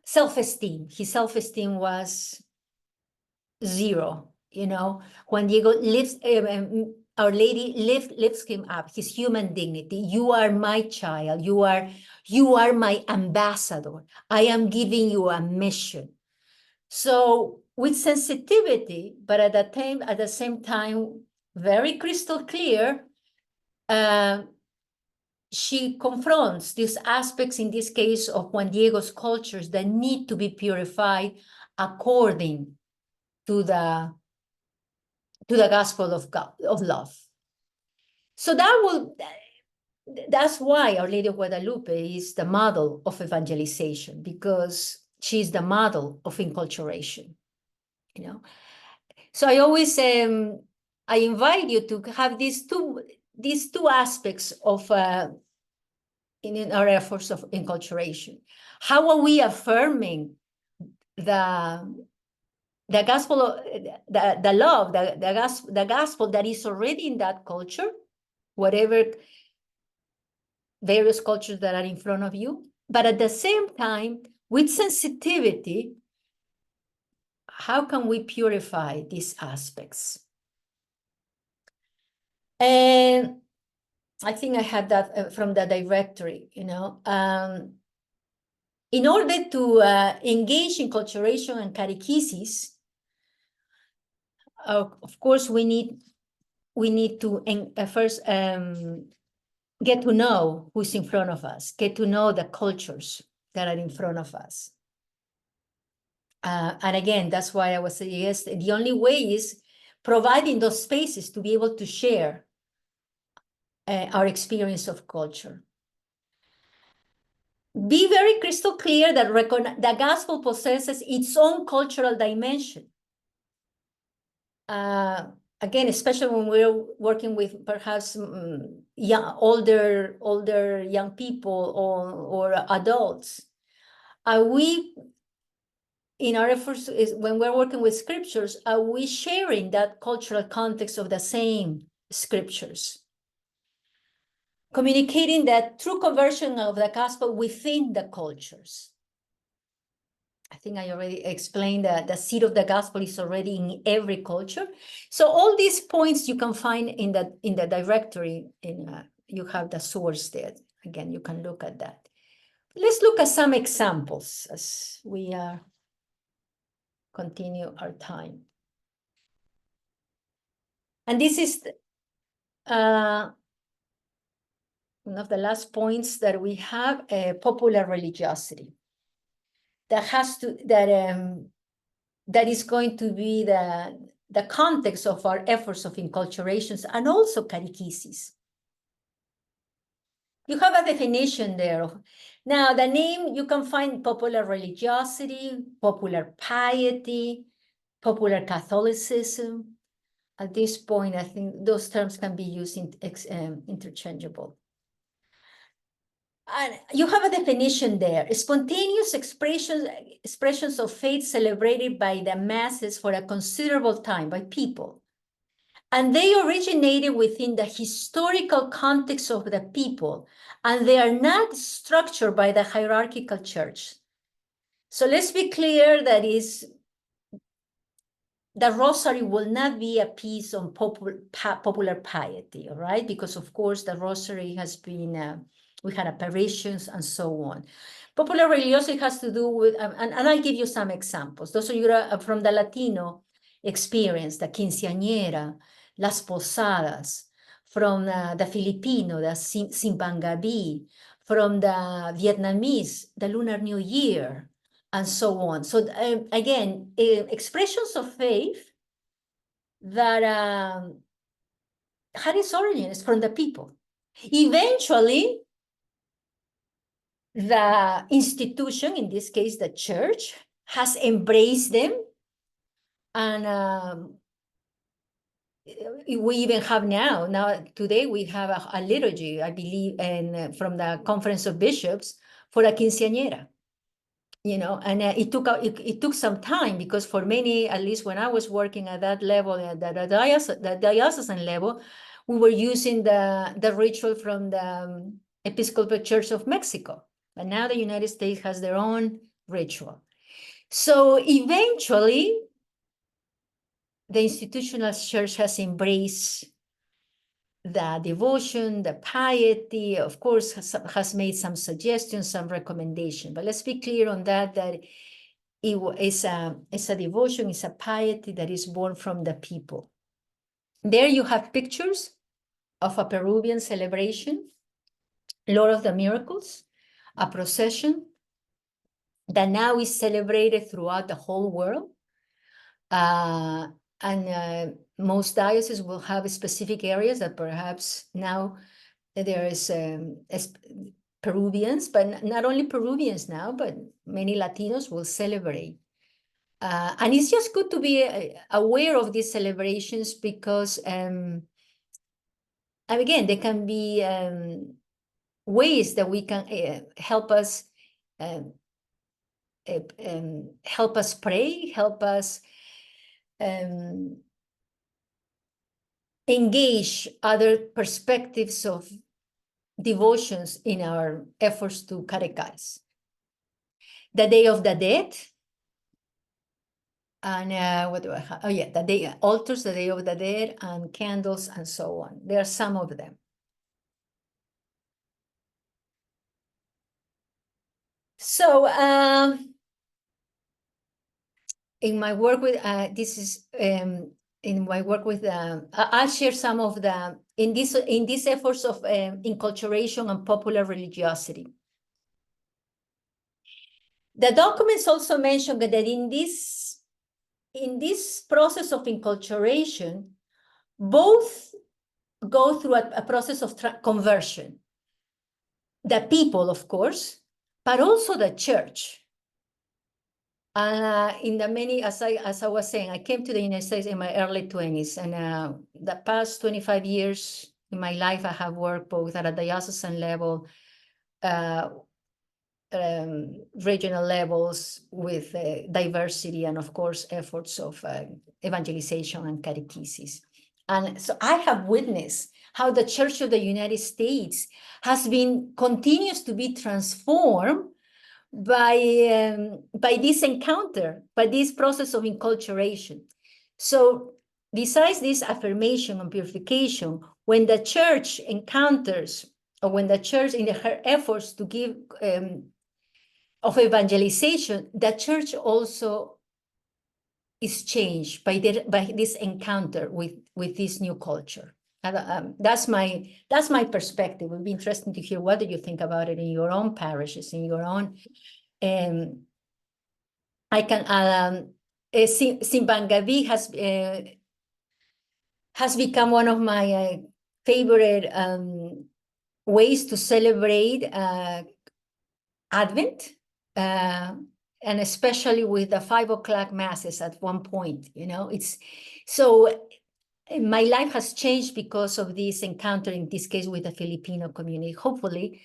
self-esteem was zero, Juan Diego lifts, Our Lady lifts him up, his human dignity. You are my child. You are my ambassador. I am giving you a mission. So with sensitivity, but at the same time, very crystal clear, she confronts these aspects, in this case, of Juan Diego's cultures that need to be purified according to the gospel of God, of love. So that's why Our Lady of Guadalupe is the model of evangelization, because she's the model of enculturation. So I always I invite you to have these two aspects of in our efforts of enculturation? How are we affirming the gospel, the love, the gospel that is already in that culture, whatever various cultures that are in front of you, but at the same time, with sensitivity, how can we purify these aspects? And I think I had that from the directory, you know. In order to engage in enculturation and catechesis, of course, we need to first get to know who's in front of us, get to know the cultures that are in front of us. And again, that's why I was saying, yes, the only way is providing those spaces to be able to share our experience of culture. Be very crystal clear that the gospel possesses its own cultural dimension. Again, especially when we're working with perhaps older young people or adults. We, in our efforts, when we're working with scriptures, are we sharing that cultural context of the same scriptures? Communicating that true conversion of the gospel within the cultures. I think I already explained that the seed of the gospel is already in every culture. So all these points you can find in the directory. You have the source there. Again, you can look at that. Let's look at some examples as we continue our time. And this is one of the last points that we have, popular religiosity. That is going to be the context of our efforts of enculturations and also catechesis. You have a definition there. Now, the name, you can find popular religiosity, popular piety, popular Catholicism. At this point, I think those terms can be used interchangeable. And you have a definition there: spontaneous expressions of faith celebrated by the masses for a considerable time by people. And they originated within the historical context of the people, and they are not structured by the hierarchical church. So let's be clear that the rosary will not be a piece on popular piety, all right? Because of course the rosary has been, we had apparitions and so on. Popular religiosity has to do with, and I'll give you some examples. Those of you from the Latino experience, the quinceañera, las posadas, from the Filipino, the Simbangabi, from the Vietnamese, the Lunar New Year, and so on. So again, expressions of faith that had its origins from the people. Eventually, the institution, in this case, the church, has embraced them. And we even have now today, we have a liturgy, I believe, and from the Conference of Bishops for a quinceañera. You know, and it took some time, because for many, at least when I was working at that level, at the diocesan level, we were using the ritual from the Episcopal Church of Mexico. But now the United States has their own ritual. So eventually, the institutional church has embraced the devotion, the piety, of course, has made some suggestions, some recommendation. But let's be clear on that it's a devotion, it's a piety that is born from the people. There you have pictures of a Peruvian celebration, Lord of the Miracles, a procession that now is celebrated throughout the whole world. And most dioceses will have specific areas that perhaps now there is Peruvians, but not only Peruvians now, but many Latinos will celebrate. And it's just good to be aware of these celebrations, because, and again, they can be ways that we can help us pray, help us engage other perspectives of devotions in our efforts to catechize. The Day of the Dead, and what do I have? Oh yeah, the day altars, the Day of the Dead, and candles, and so on. There are some of them. So in my work with in my work with I'll share some of the in these efforts of enculturation and popular religiosity. The documents also mention that in this process of enculturation, both go through a process of conversion. The people, of course, but also the church. In the many, as I was saying, I came to the United States in my early 20s, and the past 25 years in my life, I have worked both at a diocesan level, regional levels with diversity, and of course, efforts of evangelization and catechesis. And so I have witnessed how the Church of the United States continues to be transformed by this encounter, by this process of enculturation. So besides this affirmation and purification, when the church encounters, or when the church in her efforts to give of evangelization, the church also is changed by this encounter with this new culture. That's my perspective. It would be interesting to hear what do you think about it in your own parishes, in your own. I can Simbangavi has become one of my favorite ways to celebrate Advent, and especially with the 5 o'clock masses at one point. It's so. My life has changed because of this encounter, in this case with the Filipino community. Hopefully,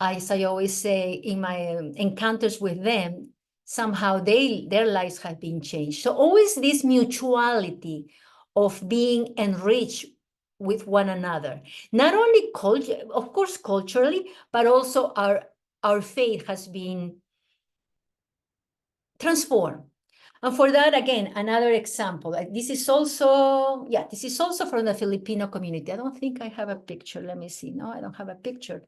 as I always say, in my encounters with them, somehow their lives have been changed. So always this mutuality of being enriched with one another. Not only of course, culturally, but also our faith has been transformed. And for that, again, another example. This is also from the Filipino community. I don't think I have a picture. Let me see. No, I don't have a picture.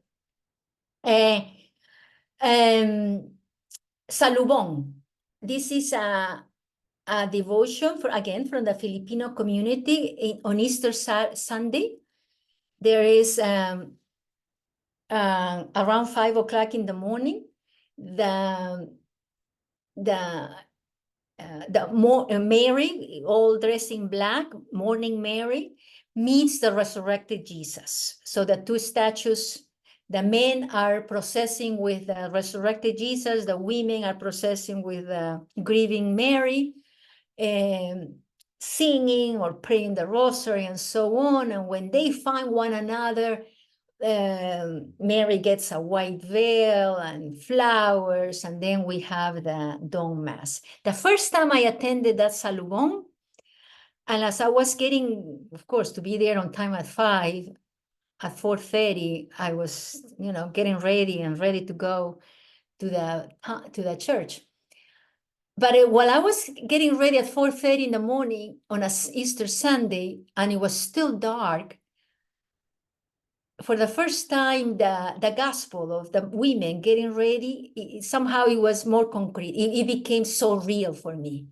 Salubong. This is a devotion from the Filipino community on Easter Sunday. There is around 5 o'clock in the morning. Mary, all dressed in black, morning Mary, meets the resurrected Jesus. So the two statues, the men are processing with the resurrected Jesus, the women are processing with grieving Mary, singing or praying the rosary and so on. And when they find one another, Mary gets a white veil and flowers, and then we have the dawn mass. The first time I attended that salubong, and as I was getting, of course, to be there on time at 5, at 4:30, I was, getting ready to go to the church. But while I was getting ready at 4:30 in the morning on a Easter Sunday, and it was still dark, for the first time, the gospel of the women getting ready, somehow it was more concrete. It became so real for me.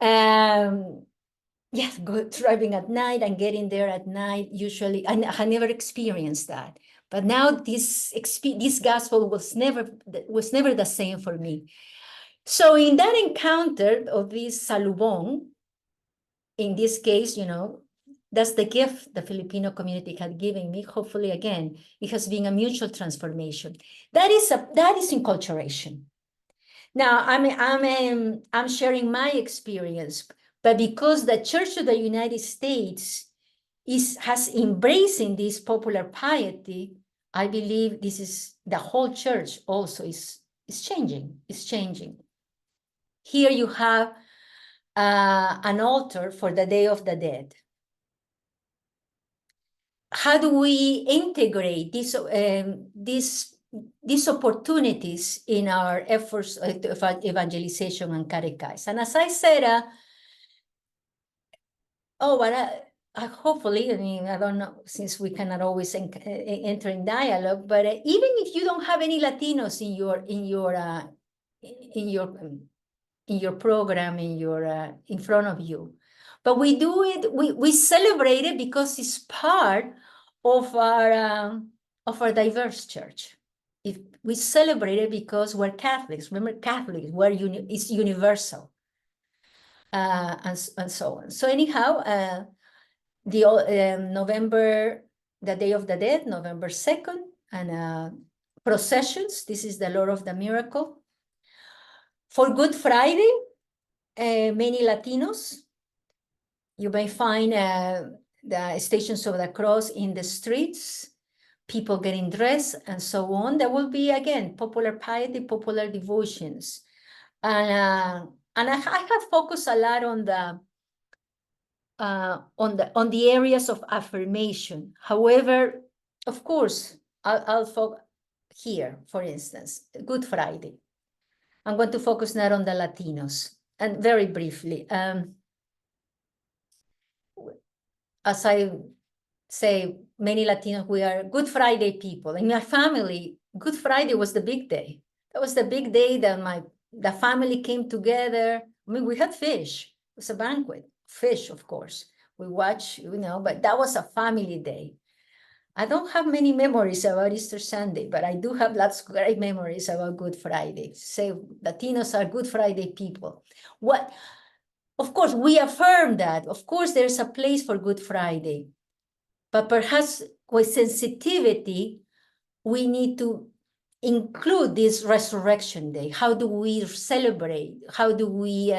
Yes, driving at night and getting there at night, usually, I never experienced that. But now this gospel was never the same for me. So in that encounter of this salubong, in this case, that's the gift the Filipino community had given me. Hopefully, again, it has been a mutual transformation. That is enculturation. Now, I'm sharing my experience, but because the Church of the United States has embracing this popular piety, I believe this is the whole church also is changing. It's changing. Here you have an altar for the Day of the Dead. How do we integrate these opportunities in our efforts of evangelization and catechesis? And as I said, hopefully, I mean, I don't know, since we cannot always enter in dialogue, but even if you don't have any Latinos in your program, in front of you, but we do it, we celebrate it because it's part of our diverse church. If we celebrate it because we're Catholics. Remember, Catholics, it's universal, and so on. So anyhow, November, the Day of the Dead, November 2nd, and processions. This is the Lord of the Miracle. For Good Friday, many Latinos, you may find the Stations of the Cross in the streets, people getting dressed and so on. There will be, again, popular piety, popular devotions. And I have focused a lot on the areas of affirmation. However, of course, I'll focus here, for instance, Good Friday. I'm going to focus now on the Latinos, and very briefly. As I say, many Latinos, we are Good Friday people. In my family, Good Friday was the big day. That was the big day that the family came together. I mean, we had fish. It was a banquet. Fish, of course. We watch, but that was a family day. I don't have many memories about Easter Sunday, but I do have lots of great memories about Good Friday. Say Latinos are Good Friday people. Of course, we affirm that. Of course, there's a place for Good Friday. But perhaps with sensitivity, we need to include this Resurrection Day. How do we celebrate? How do we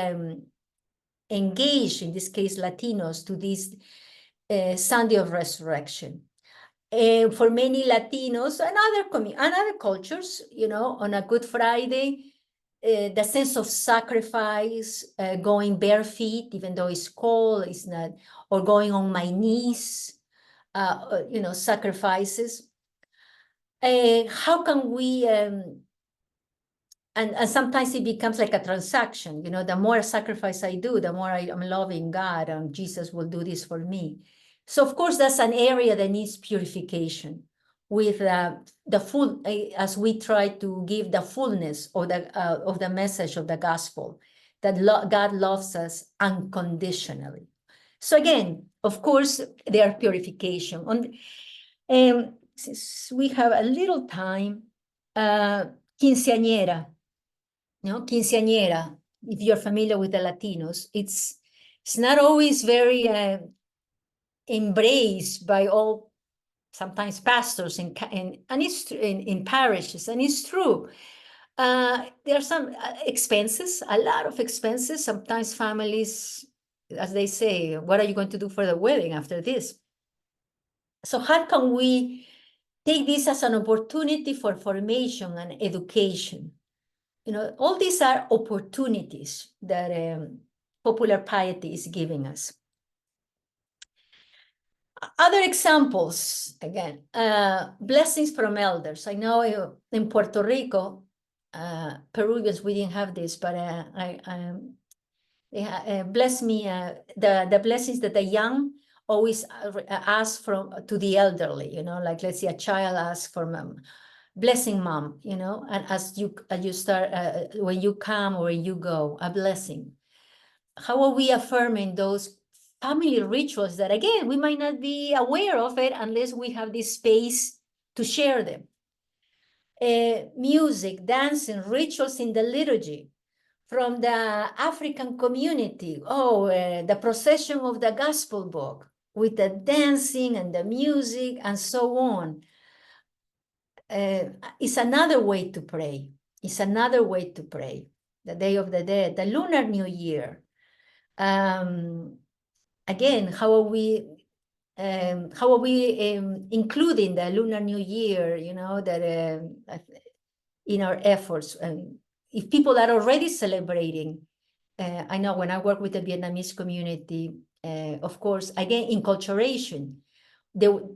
engage, in this case, Latinos, to this Sunday of Resurrection? For many Latinos and other cultures, on a Good Friday, the sense of sacrifice, going bare feet, even though it's cold, it's not, or going on my knees, sacrifices. How can we, and sometimes it becomes like a transaction, the more sacrifice I do, the more I'm loving God, and Jesus will do this for me. So of course, that's an area that needs purification with the full, as we try to give the fullness of the message of the gospel, that God loves us unconditionally. So again, of course, there are purification. Since we have a little time, quinceañera, quinceañera, if you're familiar with the Latinos, it's not always very embraced by all, sometimes pastors in parishes, and it's true. There are some expenses, a lot of expenses. Sometimes families, as they say, what are you going to do for the wedding after this? So how can we take this as an opportunity for formation and education? All these are opportunities that popular piety is giving us. Other examples, again, blessings from elders. I know in Puerto Rico, Peruvians, we didn't have this, but bless me, the blessings that the young always ask to the elderly, like let's say a child asks for mom, blessing mom, and as you start, when you come or when you go, a blessing. How are we affirming those family rituals that, again, we might not be aware of it unless we have this space to share them? Music, dancing, rituals in the liturgy. From the African community, the procession of the gospel book with the dancing and the music and so on. It's another way to pray. It's another way to pray. The Day of the Dead, the Lunar New Year. Again, how are we how are we including the Lunar New Year, that in our efforts? And if people are already celebrating, I know when I work with the Vietnamese community, of course, again, enculturation,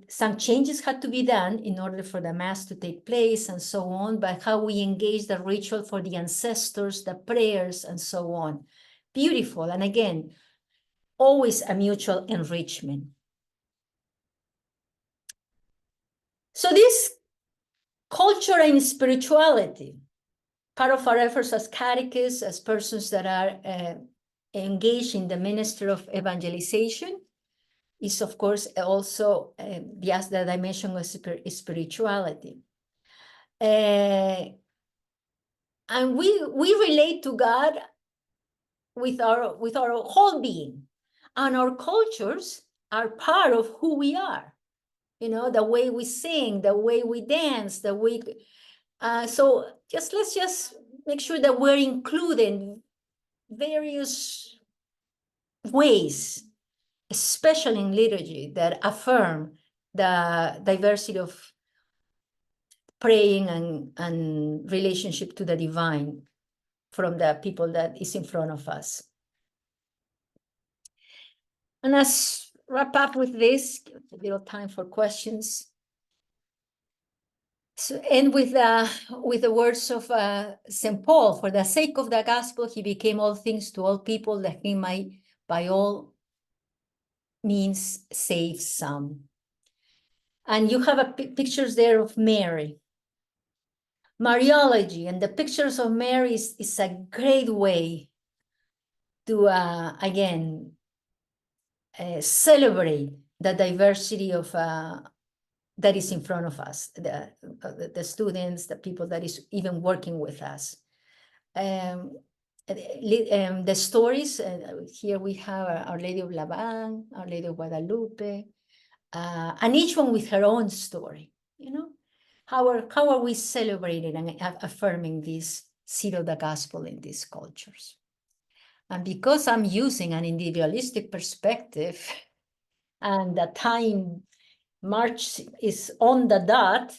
some changes had to be done in order for the Mass to take place and so on, but how we engage the ritual for the ancestors, the prayers, and so on. Beautiful. And again, always a mutual enrichment. So this culture and spirituality, part of our efforts as catechists, as persons that are engaged in the ministry of evangelization, is of course also the dimension of spirituality. And we relate to God with our whole being, and our cultures are part of who we are. The way we sing, the way we dance, the way. So let's just make sure that we're including various ways, especially in liturgy, that affirm the diversity of praying and relationship to the divine from the people that is in front of us. And let's wrap up with this, a little time for questions. So, and with the words of St. Paul, for the sake of the gospel, he became all things to all people, that he might by all means save some. And you have pictures there of Mary. Mariology and the pictures of Mary is a great way to, again, celebrate the diversity of that is in front of us, the students, the people that is even working with us. The stories, here we have Our Lady of Laban, Our Lady of Guadalupe, and each one with her own story, How are we celebrating and affirming this seed of the gospel in these cultures? And because I'm using an individualistic perspective, and the time March is on the dot,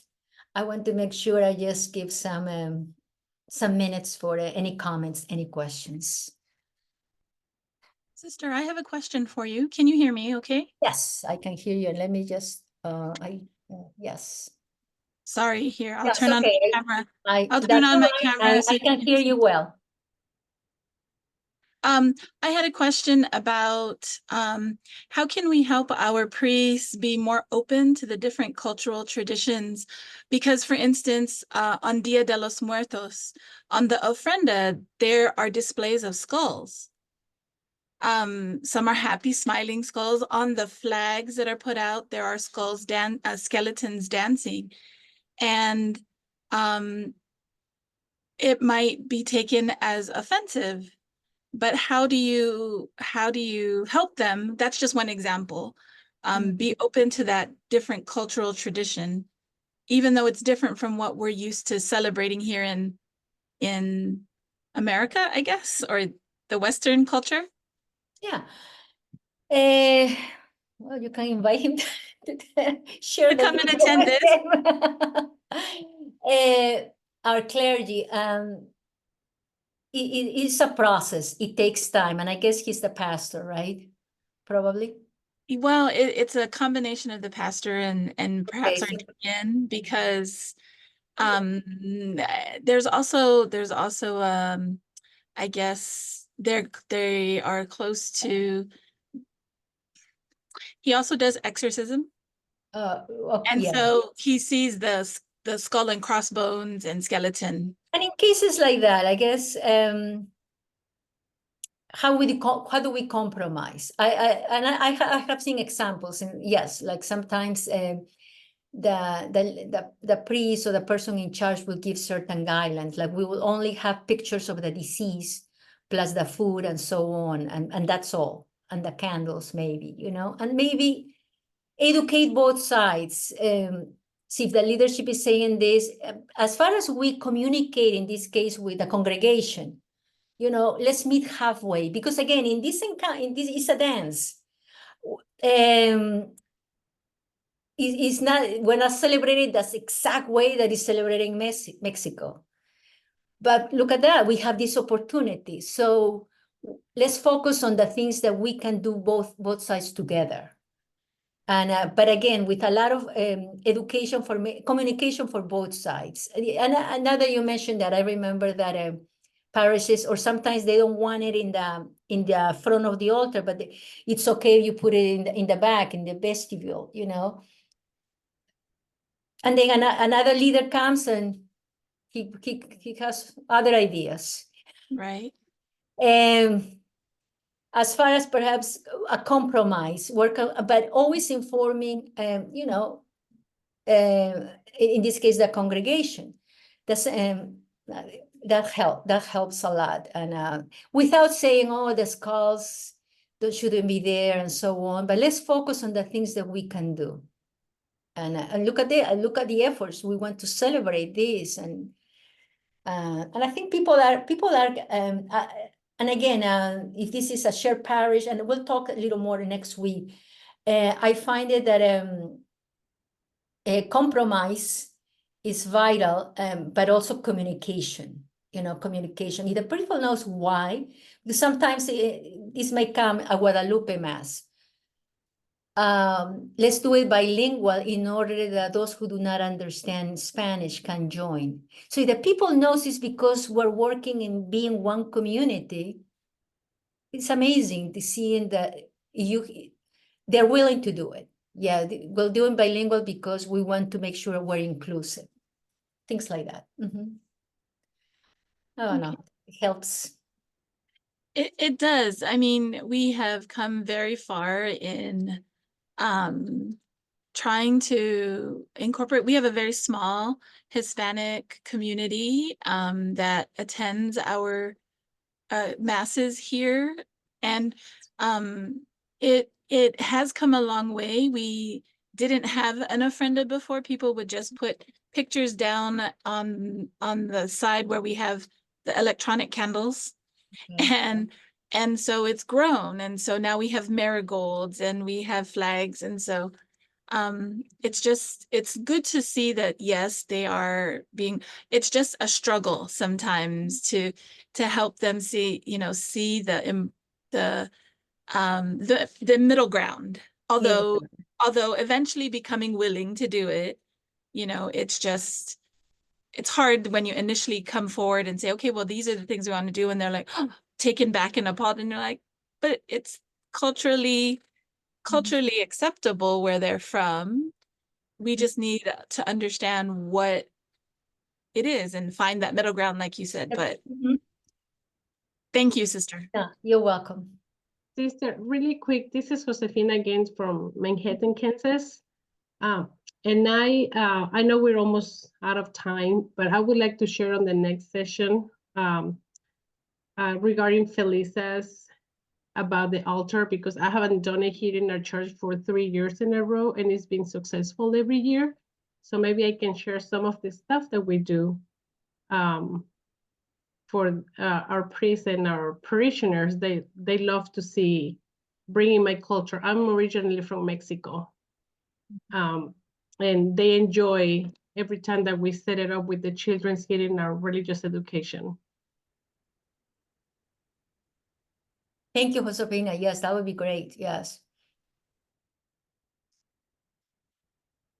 I want to make sure I just give some minutes for any comments, any questions. Sister, I have a question for you. Can you hear me okay? Yes, I can hear you. And let me just, yes. Sorry, here, I'll That's turn on okay. my camera. I'll turn on my camera. I can hear you well. I had a question about how can we help our priests be more open to the different cultural traditions? Because, for instance, on Dia de los Muertos, on the ofrenda, there are displays of skulls. Some are happy, smiling skulls. On the flags that are put out, there are skulls, skeletons dancing. And it might be taken as offensive. But how do you help them? That's just one example. Be open to that different cultural tradition, even though it's different from what we're used to celebrating here in America, I guess, or the Western culture. Yeah. Well, you can invite him to share To come and attend this. Our clergy, it's a process. It takes time. And I guess he's the pastor, right? Probably. Well, it's a combination of the pastor and perhaps our deacon, because there's also I guess they are close to. He also does exorcism. And yeah. so he sees the skull and crossbones and skeleton. And in cases like that, I guess, how do we compromise? I have seen examples, and yes, like sometimes the priest or the person in charge will give certain guidelines, like we will only have pictures of the deceased plus the food and so on, and that's all, and the candles maybe, and maybe educate both sides. See if the leadership is saying this, as far as we communicate in this case with the congregation, let's meet halfway, because again, in this is a dance. is not, we're not celebrating the exact way that is celebrating Mexico. But look at that, we have this opportunity. So let's focus on the things that we can do both sides together. And but again, with a lot of education for communication for both sides. And another, you mentioned that, I remember that parishes, or sometimes they don't want it in the front of the altar, but it's okay if you put it in the back, in the vestibule, you know. And then another leader comes and he has other ideas. Right. As far as perhaps a compromise, but always informing, you know, in this case, the congregation. That helps a lot. And without saying, oh, the skulls shouldn't be there and so on, but let's focus on the things that we can do. And look at the efforts. We want to celebrate this, and I think people are and again, if this is a shared parish, and we'll talk a little more next week, I find it that a compromise is vital, but also communication. You know, communication. If the people knows why, because sometimes this may come a Guadalupe Mass. Let's do it bilingual in order that those who do not understand Spanish can join. So if the people knows it's because we're working in being one community, it's amazing to see that they're willing to do it. Yeah, we'll do it bilingual because we want to make sure we're inclusive. Things like that. I don't know, it helps. It does. I mean, we have come very far in trying to incorporate. We have a very small Hispanic community that attends our masses here, and it has come a long way. We didn't have an ofrenda before. People would just put pictures down on the side where we have the electronic candles. And so it's grown, and so now we have marigolds and we have flags, and so it's good to see that, yes, they are being, it's just a struggle sometimes to help them see, you know, see the middle ground, although eventually becoming willing to do it, you know, it's hard when you initially come forward and say, okay, well, these are the things we want to do, and they're like, oh, taken back and appalled, and you're like, but it's culturally acceptable where they're from. We just need to understand what it is and find that middle ground, like you said. But thank you, sister. Yeah, you're welcome. Sister, really quick, this is Josefina again from Manhattan, Kansas. And I know we're almost out of time, but I would like to share on the next session regarding Felicia's about the altar, because I haven't done it here in our church for 3 years in a row, and it's been successful every year. So maybe I can share some of the stuff that we do for our priests and our parishioners. They love to see bringing my culture. I'm originally from Mexico. And they enjoy every time that we set it up with the children here in our religious education. Thank you, Josefina. Yes, that would be great. Yes.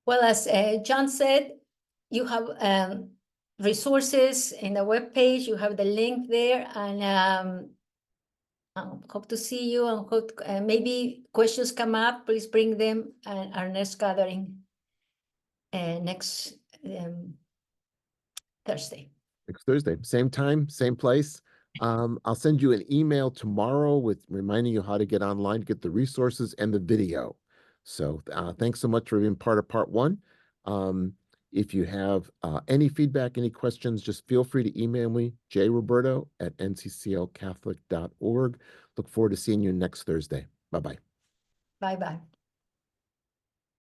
Well, as John said, you have resources in the webpage. You have the link there, and I hope to see you, and hope maybe questions come up. Please bring them at our next gathering next Thursday. Next Thursday, same time, same place. I'll send you an email tomorrow with reminding you how to get online to get the resources and the video. So thanks so much for being part of part one. If you have any feedback, any questions, just feel free to email me, jroberto@ncclcatholic.org. Look forward to seeing you next Thursday. Bye-bye. Bye-bye.